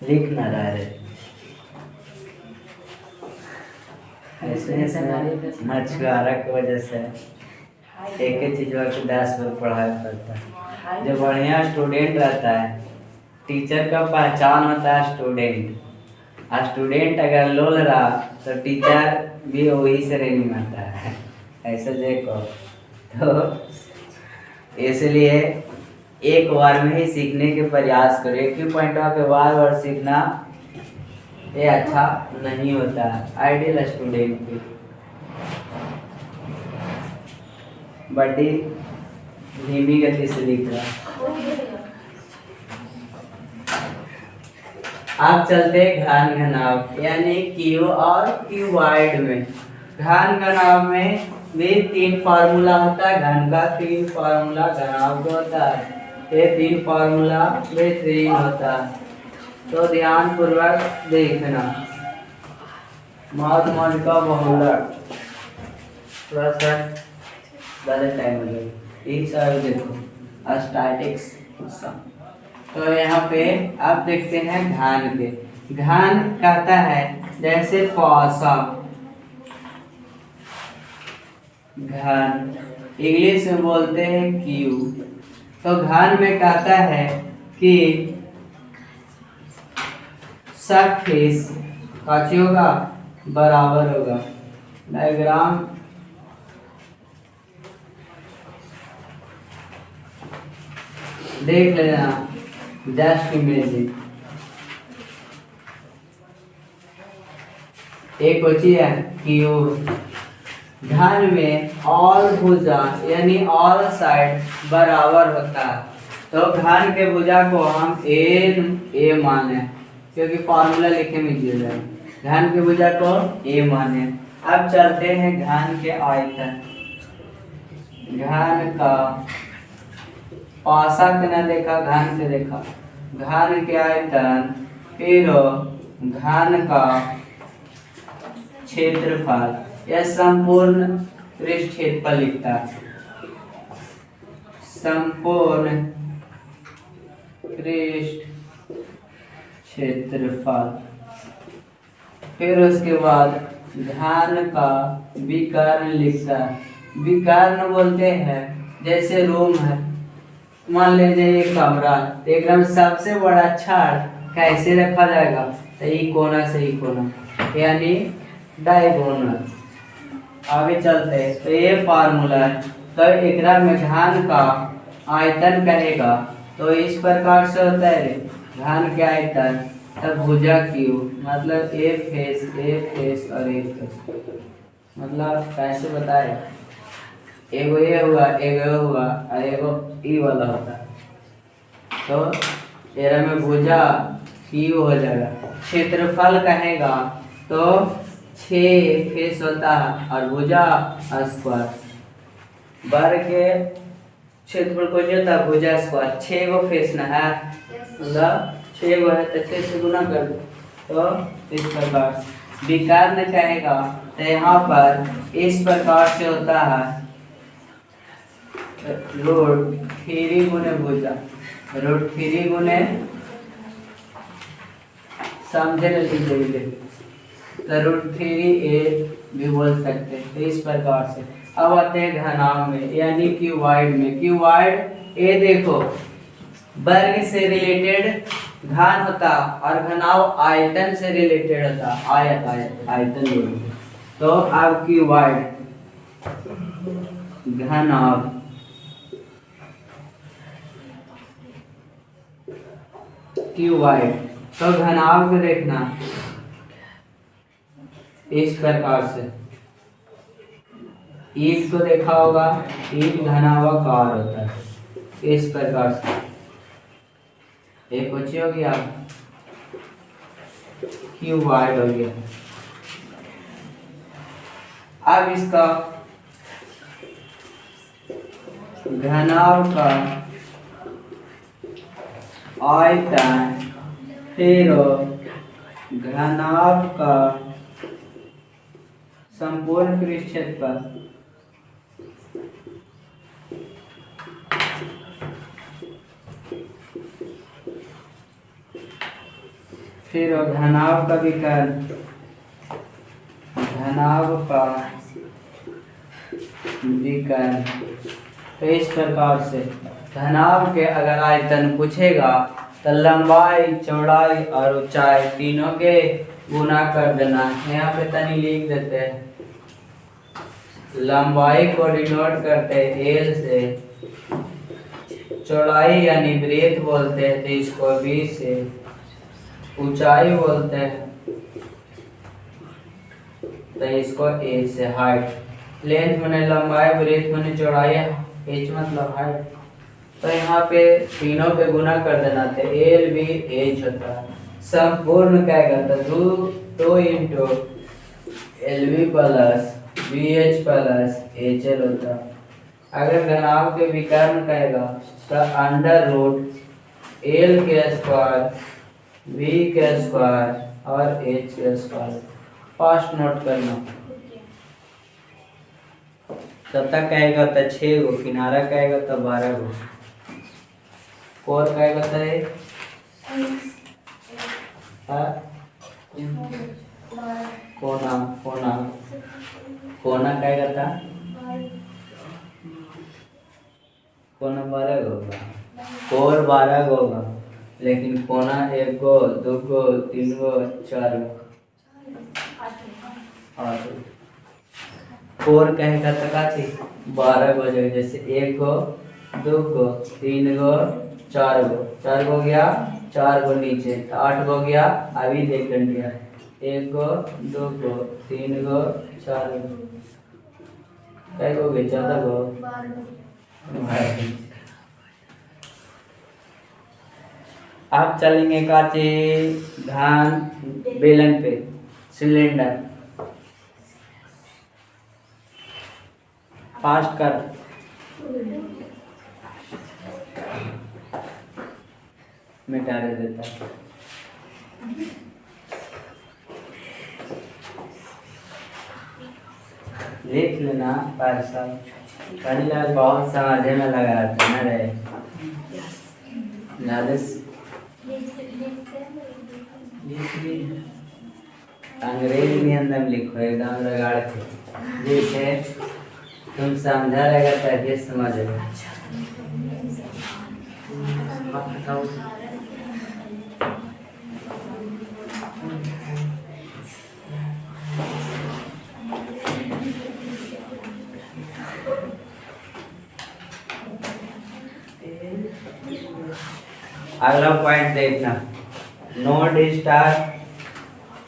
लिखना डायरेक्ट ऐसे मछुआरा की वजह से एक ही चीज को 10 बार पढ़ाई पड़ता है। जो बढ़िया स्टूडेंट रहता है, टीचर का पहचान होता है स्टूडेंट। और स्टूडेंट अगर लोल रहा तो टीचर भी वही से नहीं मानता है, ऐसे देखो। तो इसलिए एक बार में ही सीखने के प्रयास करो। एक ही पॉइंट पे बार बार सीखना ये अच्छा नहीं होता है आइडियल स्टूडेंट की। बड़ी धीमी गति से लिख रहा। आप चलते घन घनाभ यानी क्यू और क्यूबॉइड में। घन घनाभ में भी 3 फार्मूला होता है, घन का 3 फार्मूला घनाभ का होता है। ये 3 फार्मूला बेहतरीन होता है, तो ध्यान पूर्वक देखना। मौज का बहुलक थोड़ा सा ज़्यादा टाइम लगेगा, एक साल देखो स्टैटिक्स। तो यहाँ पे आप देखते हैं घन पे। घन कहता है जैसे पासा, घन इंग्लिश में बोलते हैं क्यू। तो घन में कहता है कि सरफेस का होगा बराबर होगा। डायग्राम देख लेना, जस्ट इमेजिन। एक होती है क्यू। घन में ऑल भुजा यानी ऑल साइड बराबर होता है, तो घन के भुजा को हम ए माने, क्योंकि फॉर्मूला लिखे में दिया जाए। घन के भुजा को ए माने। अब चलते हैं घन के आयतन। घन का पासा के ना देखा, घन से देखा। घन के आयतन, फिर घन का क्षेत्रफल, यह संपूर्ण पृष्ठ क्षेत्रफल लिखता है। संपूर्ण पृष्ठ क्षेत्रफल। फिर उसके बाद घन का विकर्ण लिखता है। विकर्ण बोलते हैं जैसे रूम है, मान लीजिए ये कमरा, एकदम सबसे बड़ा छड़ कैसे रखा जाएगा, तो ई कोना से ई कोना यानी डायगोनल। आगे चलते हैं तो ये फार्मूला है। तो एकरा में घन का आयतन कहेगा तो इस प्रकार से होता है घन के आयतन तब भुजा क्यू मतलब ए फेस और ए फेस मतलब कैसे बताए एगो ये हुआ एगो हुआ और एगो ई वाला होता है तो तेरा में भुजा क्यू हो जाएगा। क्षेत्रफल कहेगा तो 6 फेस होता है और भुजा स्क्वायर वर्ग के क्षेत्रफल को जो होता है भुजा स्क्वायर 6 गो फेस ना है मतलब 6 गो है तो 6 से गुना कर दो तो इस प्रकार से विकर्ण कहेगा तो यहाँ पर इस प्रकार से होता है रूट 3 गुने भुजा रूट 3 गुने समझे लीजिए तो रूट 3a भी बोल सकते हैं। तो इस प्रकार से अब आते हैं घनाभ में यानी क्यूबॉइड में। क्यूबॉइड ये देखो वर्ग से रिलेटेड घन होता और घनाभ आयतन से रिलेटेड होता आयतन बोलते। तो अब क्यूबॉइड घनाभ क्यूबॉइड तो घनाभ को देखना इस प्रकार से ईंट को देखा होगा ईंट घनाभाकार होता है इस प्रकार से एक बची होगी आप क्यूबॉइड हो गया। अब इसका घनाभ का आयतन फिर घनाभ का संपूर्ण पृष्ठ क्षेत्रफल फिर घनाभ का विकर्ण घनाभ का विकर्ण। तो इस प्रकार से घनाभ के अगर आयतन पूछेगा तो लंबाई चौड़ाई और ऊंचाई तीनों के गुना कर देना। यहाँ पे तनी लिख देते हैं लंबाई को डिनोट करते हैं एल से चौड़ाई यानी ब्रेथ बोलते हैं तो इसको बी से ऊंचाई बोलते हैं तो इसको ए से हाइट लेंथ माने लंबाई ब्रेथ माने चौड़ाई एच मतलब हाइट। तो यहाँ पे तीनों पे गुना कर देना थे एल बी एच होता है संपूर्ण क्या करता 2 into L B plus B H plus H L होता। अगर घनाभ के विकर्ण कहेगा तो अंडर रूट एल के स्क्वायर बी के स्क्वायर और एच के स्क्वायर फास्ट नोट करना। तब तक कहेगा तो 6 गो किनारा कहेगा तो 12 गो कोर कहेगा तो कोना कोना कोना कहेगा था कोना 12 गो होगा कोर 12 गो होगा लेकिन कोना 1 गो 2 गो 3 गो 4 गो कोर कहेगा तो का थी 12 गो जगह जैसे 1 गो 2 गो 3 गो 4 गो 4 गो गया 4 गो नीचे 8 गो गया अभी देख लिया 1 गो 2 गो 3 गो 4 गो कै गो गए 14 गो 12। आप चलेंगे काचे धान बेलन पे सिलेंडर फास्ट कर मिटा देता लिख लेना पार्सल पहले बहुत समझे में लगा था ना रे अंग्रेज भी अंदर लिखो एकदम रगाड़ के जैसे तुम समझा रहेगा तभी समझेगा। अगला पॉइंट देखना, नो डिस्टर्ब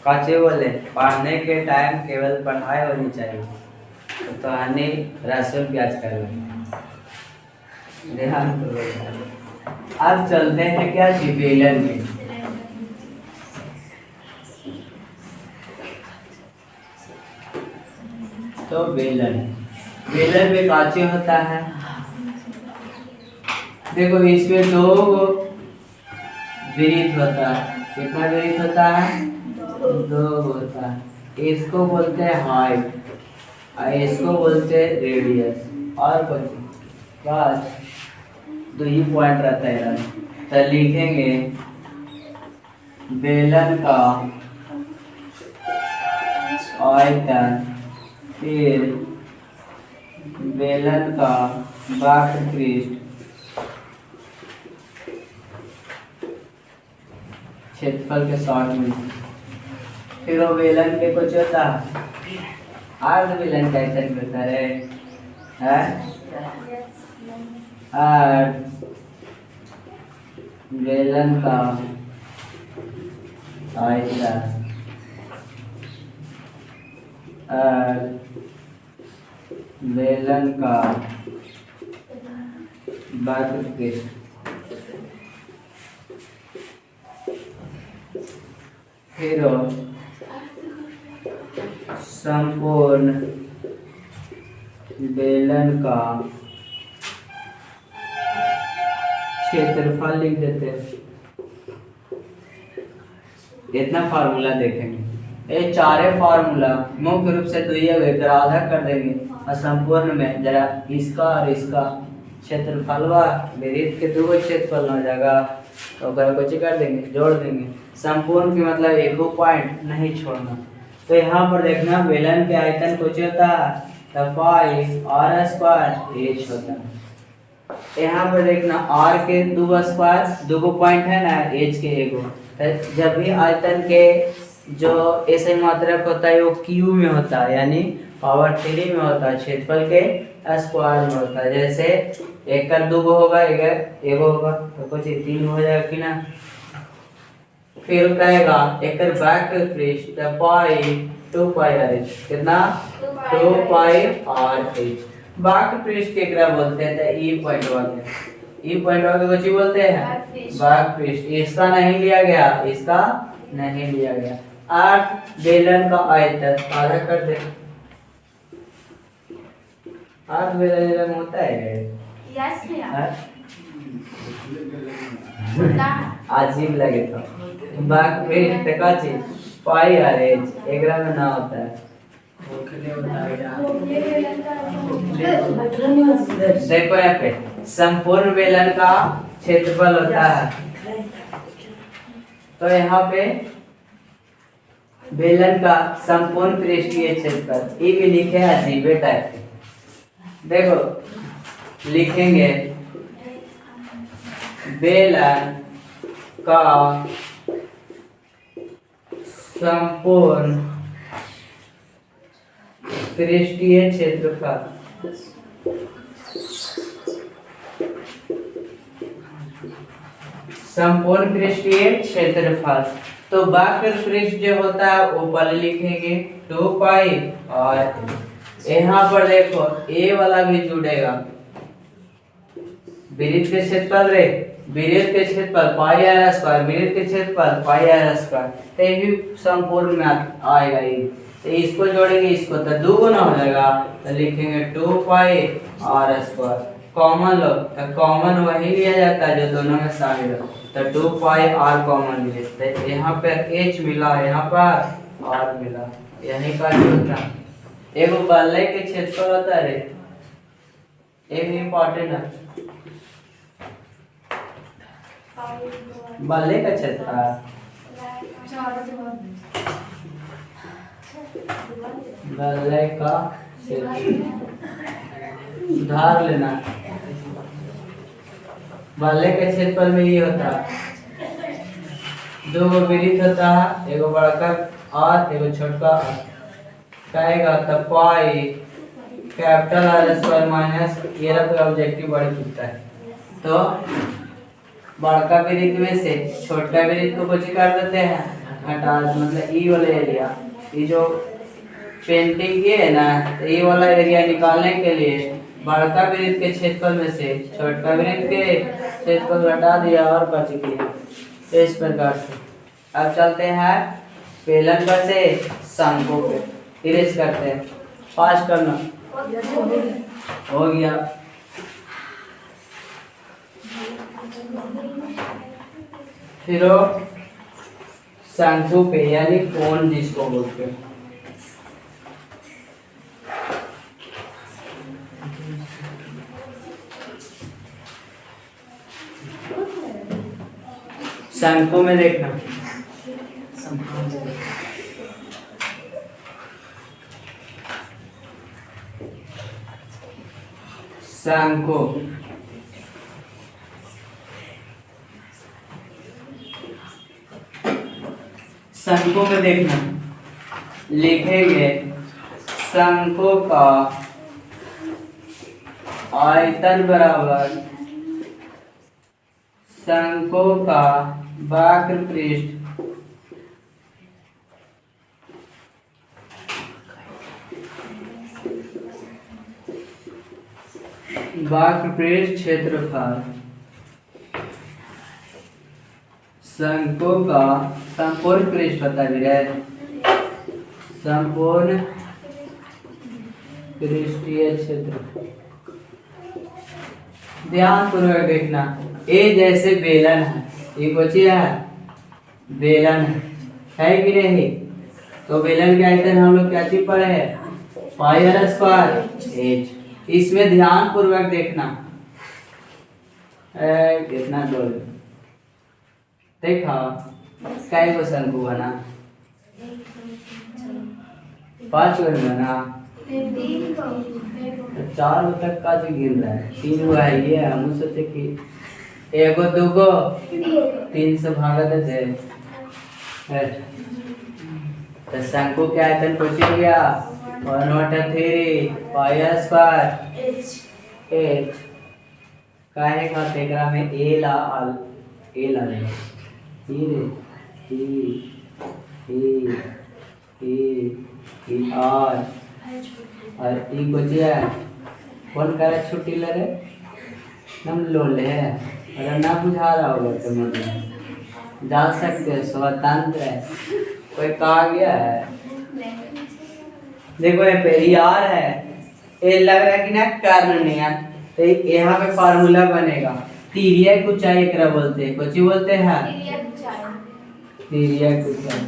काचे बोले पढ़ने के टाइम केवल पढ़ाई होनी चाहिए। तो कहानी राशन प्याज कर ध्यान करो। अब चलते हैं क्या बेलन में। तो बेलन में काचे होता है। देखो इसमें दो वृत्त होता है। कितना वृत्त होता है? दो होता है। इसको बोलते हैं हाइट और इसको बोलते हैं रेडियस। और कुछ बस दो ही पॉइंट रहता है यार। तो लिखेंगे बेलन का आयतन, फिर बेलन का वक्रपृष्ठ, क्षेत्रफल के 60 मीटर। फिर वो बेलन के कुछ होता अर्ध बेलन का आयतन करता है अर्ध बेलन का आयतन बेलन का वक्रपृष्ठ, फिर संपूर्ण बेलन का क्षेत्रफल लिख देते हैं। इतना फार्मूला देखेंगे। ये चारे फार्मूला मुख्य रूप से दिए हुए तो आधा कर देंगे और संपूर्ण में जरा इसका और इसका क्षेत्रफल वृत्त के दो क्षेत्रफल हो जाएगा तो कुछ कर देंगे, जोड़ देंगे। संपूर्ण की मतलब एक पॉइंट नहीं छोड़ना। तो यहाँ पर देखना बेलन के आयतन कुछ होता है तो पाई आर स्क्वायर एच होता है। यहाँ पर देखना आर के दो स्क्वायर दो पॉइंट है ना, एच के एगो। तो जब भी आयतन के जो ऐसे मात्रक होता है वो क्यू में होता है, यानी पावर 3 में होता है, क्षेत्रफल के स्क्वायर में होता है। जैसे एक का दो होगा, एगो होगा तो कुछ 3 हो जाएगा कि ना। फिर कहेगा एक वक्रपृष्ठ पाई 2 पाई आर एच, कितना 2 पाई आर एच। वक्रपृष्ठ केकरा बोलते हैं? तो ई पॉइंट वाले, ई पॉइंट वाले को जी बोलते हैं वक्रपृष्ठ। इसका नहीं लिया गया, इसका नहीं लिया गया। अर्ध बेलन का आयतन आधा कर दे। अर्ध बेलन होता है यस भैया, अजीब लगे तो वक्रपृष्ठ का चीज पाई आर एच एकरा में ना होता है। देखो यहाँ पे संपूर्ण बेलन का क्षेत्रफल होता है। तो यहाँ पे बेलन का संपूर्ण पृष्ठीय क्षेत्रफल ये भी लिखे हैं अजीबे टाइप के। देखो लिखेंगे बेलन का संपूर्ण पृष्ठीय क्षेत्रफल संपूर्ण पृष्ठीय क्षेत्रफल। तो वक्रपृष्ठ जो होता है वो पहले लिखेंगे 2 पाई और यहाँ पर देखो ए वाला भी जुड़ेगा। वृत्त के क्षेत्रफल रे, वृत्त के क्षेत्रफल पाई आर स्क्वायर, वृत्त के क्षेत्रफल पाई आर स्क्वायर, तो ये भी संपूर्ण में आएगा ये। तो इसको जोड़ेंगे इसको तो 2 गुना हो जाएगा, तो लिखेंगे 2 पाई आर स्क्वायर। कॉमन लो तो कॉमन वही लिया जाता है जो दोनों में शामिल हो। तो 2 पाई आर कॉमन लिए, तो यहाँ पर एच मिला, यहाँ पर आर मिला, यही का होता। एगो बल्ले के क्षेत्रफल होता है, एक इम्पोर्टेंट है बल्ले का क्षेत्रफल। बल्ले का उधार लेना, बल्ले के क्षेत्रफल में ये होता है 2 वृत्त होता है, एगो बड़का आर एगो छोटका आर। कहेगा तो pi capital R square minus ये रहा ऑब्जेक्टिव बड़ी पूछता है। तो बड़का वृत्त में से छोटा वृत्त को कुछ कर देते हैं, हटा, मतलब ई वाला एरिया, ये जो पेंटिंग की है ना, तो ये वाला एरिया निकालने के लिए बड़का वृत्त के क्षेत्रफल में से छोटा वृत्त के क्षेत्रफल हटा दिया और बच गया इस प्रकार से। अब चलते हैं बेलन पर से शंकु पे, इरेज करते हैं, पास करना हो गया। फिर शंकु पे यानी कोण जिसको बोलते हैं, शंकु में देखना, शंकु शंकु में देखना, लिखेंगे शंकु का आयतन बराबर शंकु का वक्र पृष्ठ क्षेत्रफल, शंकु का संपूर्ण पृष्ठ होता है, संपूर्ण पृष्ठीय क्षेत्र। ध्यान पूर्वक देखना, ए जैसे बेलन है, ये कुछ है बेलन है कि नहीं, तो बेलन के आयतन हम लोग क्या चीज पढ़े हैं, पाई आर स्क्वायर एच। इसमें ध्यान पूर्वक देखना, कितना डोल देखा, काय को शंकु बना, 5 बना, तो 4 तक का जो गिर रहा है, 3 हुआ है, ये हम सोचे कि 1 2 3 से भागा देते हैं, तो शंकु के आयतन कुछ हो गया 1/3 पाई आर स्क्वायर एच। काहे का तेकरा में ए ला लेगा, और ई बचिया कौन करे छुट्टी ले रे, हम लो ले, अगर ना बुझा रहा होगा तो मतलब जा सकते हैं, स्वतंत्र है। कोई कहा गया है, देखो ये पहली आर है, ये लग रहा है कि ना कारण नहीं है, तो यहाँ पे फार्मूला बनेगा, तिर्यक ऊंचाई एकरा बोलते हैं, कुछ बोलते हैं तिर्यक ऊंचाई,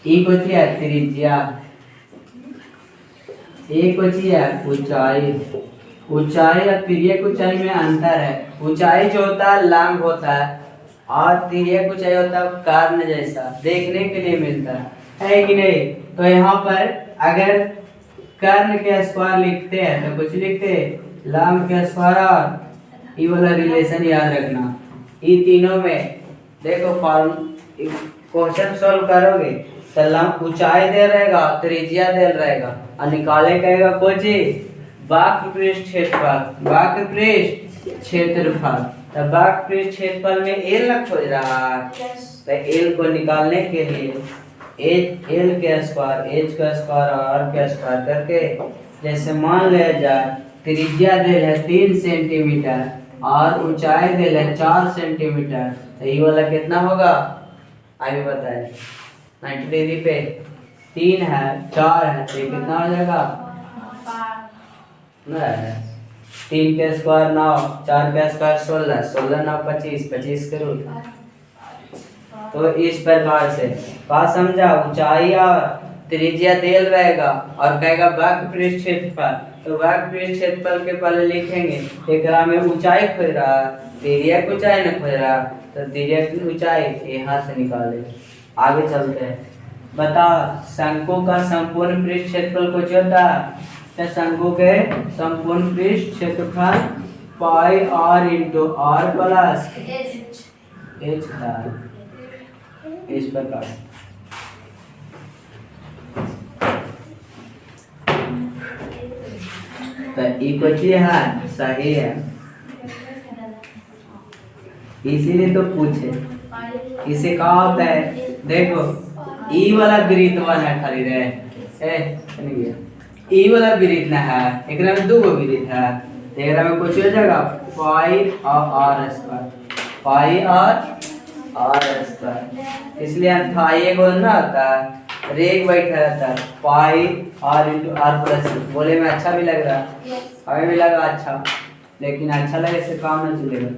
ई कुछ है त्रिज्या, ए कुछ है ऊंचाई। ऊंचाई और तिर्यक ऊंचाई में अंतर है, ऊंचाई जो होता है लंब होता है और तिर्यक ऊंचाई होता है कर्ण जैसा देखने के लिए मिलता है कि नहीं। तो यहाँ पर अगर कर्ण के स्क्वायर लिखते हैं तो कुछ लिखते हैं लंब के स्क्वायर, और ये वाला रिलेशन याद रखना, ये तीनों में देखो फॉर्म क्वेश्चन सॉल्व करोगे तो लंब ऊंचाई दे रहेगा, त्रिज्या दे रहेगा, और निकाले कहेगा कुछ वक्र पृष्ठ क्षेत्रफल, वक्र पृष्ठ क्षेत्रफल, तो वक्र पृष्ठ क्षेत्रफल में एल न खोज रहा है, तो एल को निकालने के लिए एल के स्क्वायर एच का स्क्वायर आर का स्क्वायर करके, जैसे मान लिया जाए त्रिज्या दे है 3 सेंटीमीटर और ऊंचाई दे है 4 सेंटीमीटर, तो ये वाला कितना होगा आगे बताए, 90 डिग्री पे 3 है 4 है, तो कितना हो जाएगा 3 के स्क्वायर 9, 4 के स्क्वायर 16, 16 9 25, 25 करो। तो इस प्रकार से बात समझा, ऊंचाई और त्रिज्या देल रहेगा और कहेगा वक्र पृष्ठ क्षेत्रफल, तो वक्र पृष्ठ क्षेत्रफल के पहले लिखेंगे एकरा में ऊंचाई खोज रहा, तिर्यक ऊंचाई न खोज रहा, तो तिर्यक ऊंचाई यहाँ से निकाले। आगे चलते हैं, बता शंकु का संपूर्ण पृष्ठ क्षेत्रफल कुछ होता है, तो शंकु के संपूर्ण पृष्ठ क्षेत्रफल pi r into r plus H था, इस प्रकार। तो ई है सही है, इसीलिए तो पूछे इसे कहा होता है। देखो ई वाला ब्रीथ वन है खाली रे ई वाला ब्रीथ ना है, एकरा में दो गो ब्रीथ है, एकरा में कुछ हो जाएगा पाई और आर स्क्वायर, पाई और आर स्क्वायर। इसलिए थाई को ना आता है रेग बैठा रहता है पाई आर इंटू आर प्लस। बोले में अच्छा भी लग रहा है, हमें भी लगा अच्छा, लेकिन अच्छा लगे से काम नहीं चलेगा।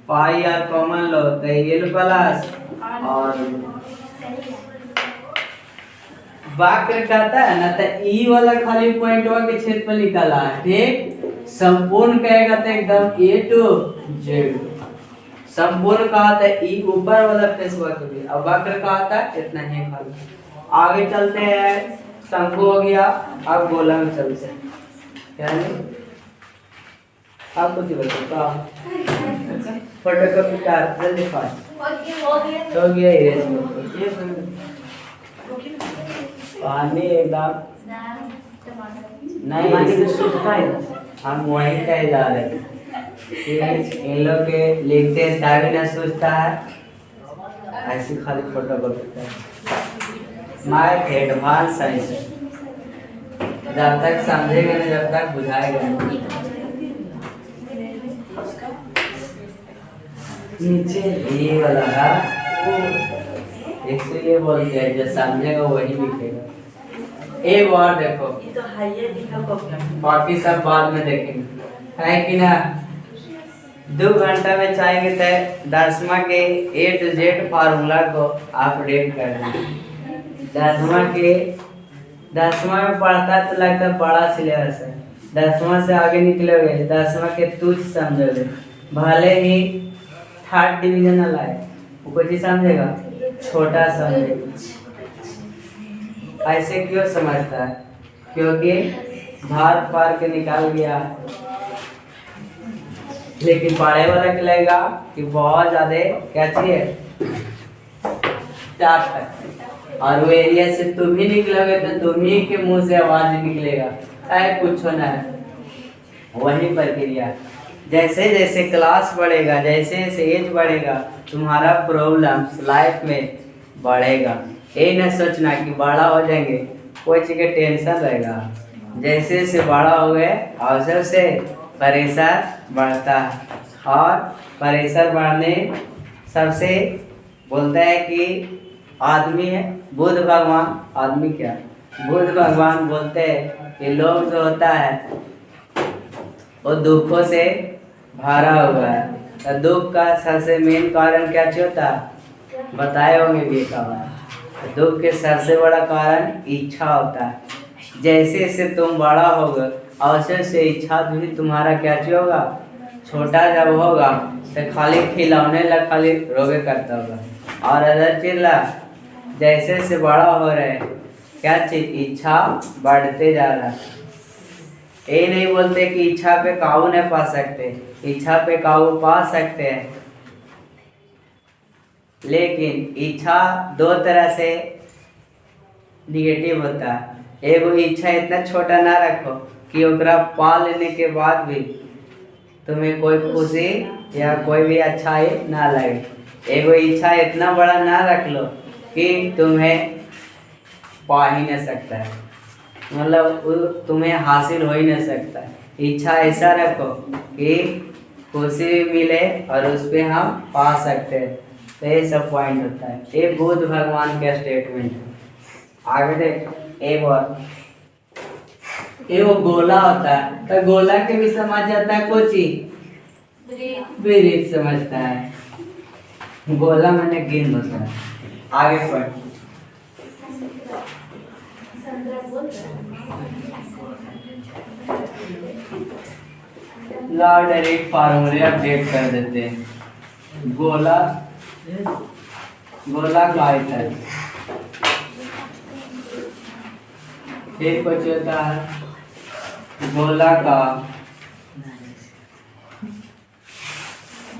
पाई आर कॉमन लो तो ये लो प्लस और वाक्य कहता है ना, तो ई वाला खाली पॉइंट के क्षेत्रफल निकाला है, ठीक। संपूर्ण कहेगा तो एकदम ए टू जेड, संपूर्ण कहा था ई ऊपर वाला फेस वक्र भी, अब वक्र कहा था इतना ही खाली। आगे चलते हैं, शंकु हो गया, अब गोला में चलते हैं। यानी आपको तो बताओ फोटोकॉपी का जल्दी फास्ट हो गया ये पानी एकदम नहीं सूखा है, हम वहीं कहे जा रहे हैं। इन लोग के लिखते हैं टाइम ना सोचता है, ऐसी खाली फोटो करता है। माइक एडवांस साइंस जब तक समझेगा नहीं जब तक बुझाएगा नहीं। नीचे ये वाला है, एक से ये बोलते हैं जो समझेगा वही लिखेगा। एक बार देखो बाकी सब बाद में देखेंगे, है कि ना। 2 घंटा में चाहेंगे तो 10वां के A to Z फार्मूला को अपडेट करना। 10वां में पढ़ता तो लगता बड़ा सिलेबस है, 10वां से आगे निकलोगे 10वां के तुझ समझोगे, भले ही 3rd डिवीजन ना लाए वो कुछ ही समझेगा, छोटा समझेगा। ऐसे क्यों समझता है? क्योंकि भार पार के निकाल गया, लेकिन पढ़े वाला के लगेगा कि बहुत ज्यादा क्या चाहिए टफ है, और वो एरिया से तुम ही निकलोगे तो तुम ही के मुंह से आवाज निकलेगा, ऐ कुछ होना है। वही प्रक्रिया, जैसे जैसे क्लास बढ़ेगा, जैसे जैसे एज बढ़ेगा, तुम्हारा प्रॉब्लम्स लाइफ में बढ़ेगा। ये न सोचना कि बड़ा हो जाएंगे कोई चीज़ का टेंशन रहेगा, जैसे जैसे बड़ा हो गए अवसर से प्रेशर बढ़ता है, और प्रेशर बढ़ने सबसे बोलता है कि आदमी है बुद्ध भगवान, आदमी क्या बुद्ध भगवान बोलते हैं कि लोग जो होता है वो दुखों से भरा हुआ है, तो दुख का सबसे मेन कारण क्या होता है बताए होंगे भी कहा। दुख के सबसे बड़ा कारण इच्छा होता है। जैसे जैसे तुम बड़ा होगा अवसर से इच्छा भी तुम्हारा क्या होगा, छोटा जब होगा तो खाली खिलौने लग खाली रोगे करता होगा, और अदर चिल्ला जैसे जैसे बड़ा हो रहे क्या चीज इच्छा बढ़ते जा रहा है। ये नहीं बोलते कि इच्छा पे काबू नहीं पा सकते, इच्छा पे काबू पा सकते हैं, लेकिन इच्छा 2 तरह से निगेटिव होता है। एगो इच्छा इतना छोटा ना रखो कि ओकरा पा लेने के बाद भी तुम्हें कोई खुशी या कोई भी अच्छाई ना लगे। एगो इच्छा इतना बड़ा ना रख लो कि तुम्हें पा ही नहीं सकता है, मतलब तुम्हें हासिल हो ही नहीं सकता है। इच्छा ऐसा रखो कि खुशी भी मिले और उस पर हम पा सकते हैं, तो ये सब पॉइंट होता है। ये बुद्ध भगवान का स्टेटमेंट है। आगे देख एक और, ये वो गोला होता है, तो गोला के भी समझ जाता है कोची वृत्त समझता है, गोला मैंने गेंद होता है। आगे पढ़ ला डायरेक्ट फार्मूले अपडेट कर देते हैं। गोला का आयतन एक कुछ होता है गोला का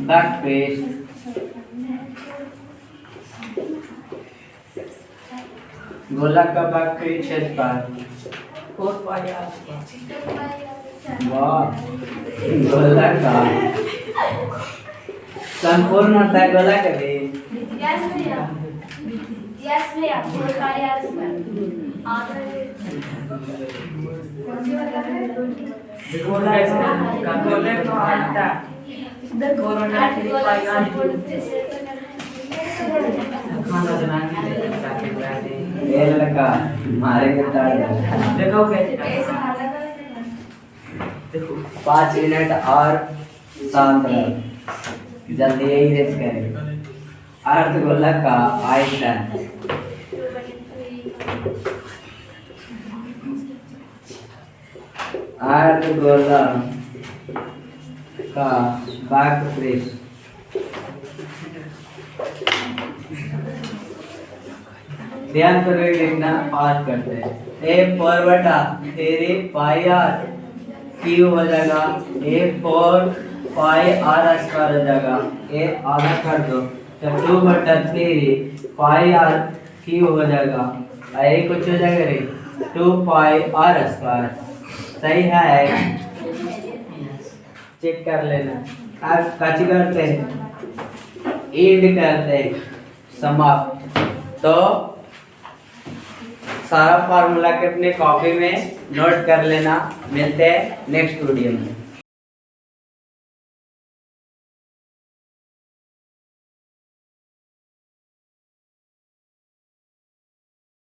बैकपेज, गोला का बैकपेज क्षेत्रफल वाह, गोला का संपूर्ण होता है गोला कभी यस भैया 4 पाई आर स्क्वायर ये लड़का मारेंगे देखो 5 मिनट और शांत रहो जल्दी यही रेस करें अर्धगोलक का आयतन अर्धगोलक का वक्रपृष्ठ ध्यान पूर्वक लिखना पास करते हैं ए 4/3 पाई आर क्यू हो जाएगा ए 4 पाई आर स्क्वायर हो जाएगा ए आधा कर दो तो 2/3 पाई आर क्यू हो जाएगा ए कुछ हो जाएगा रे 2 पाई आर स्क्वायर सही है चेक कर लेना अब काची करते हैं ईड करते हैं समाप्त तो सारा फार्मूला के अपने कॉपी में नोट कर लेना मिलते हैं नेक्स्ट वीडियो में।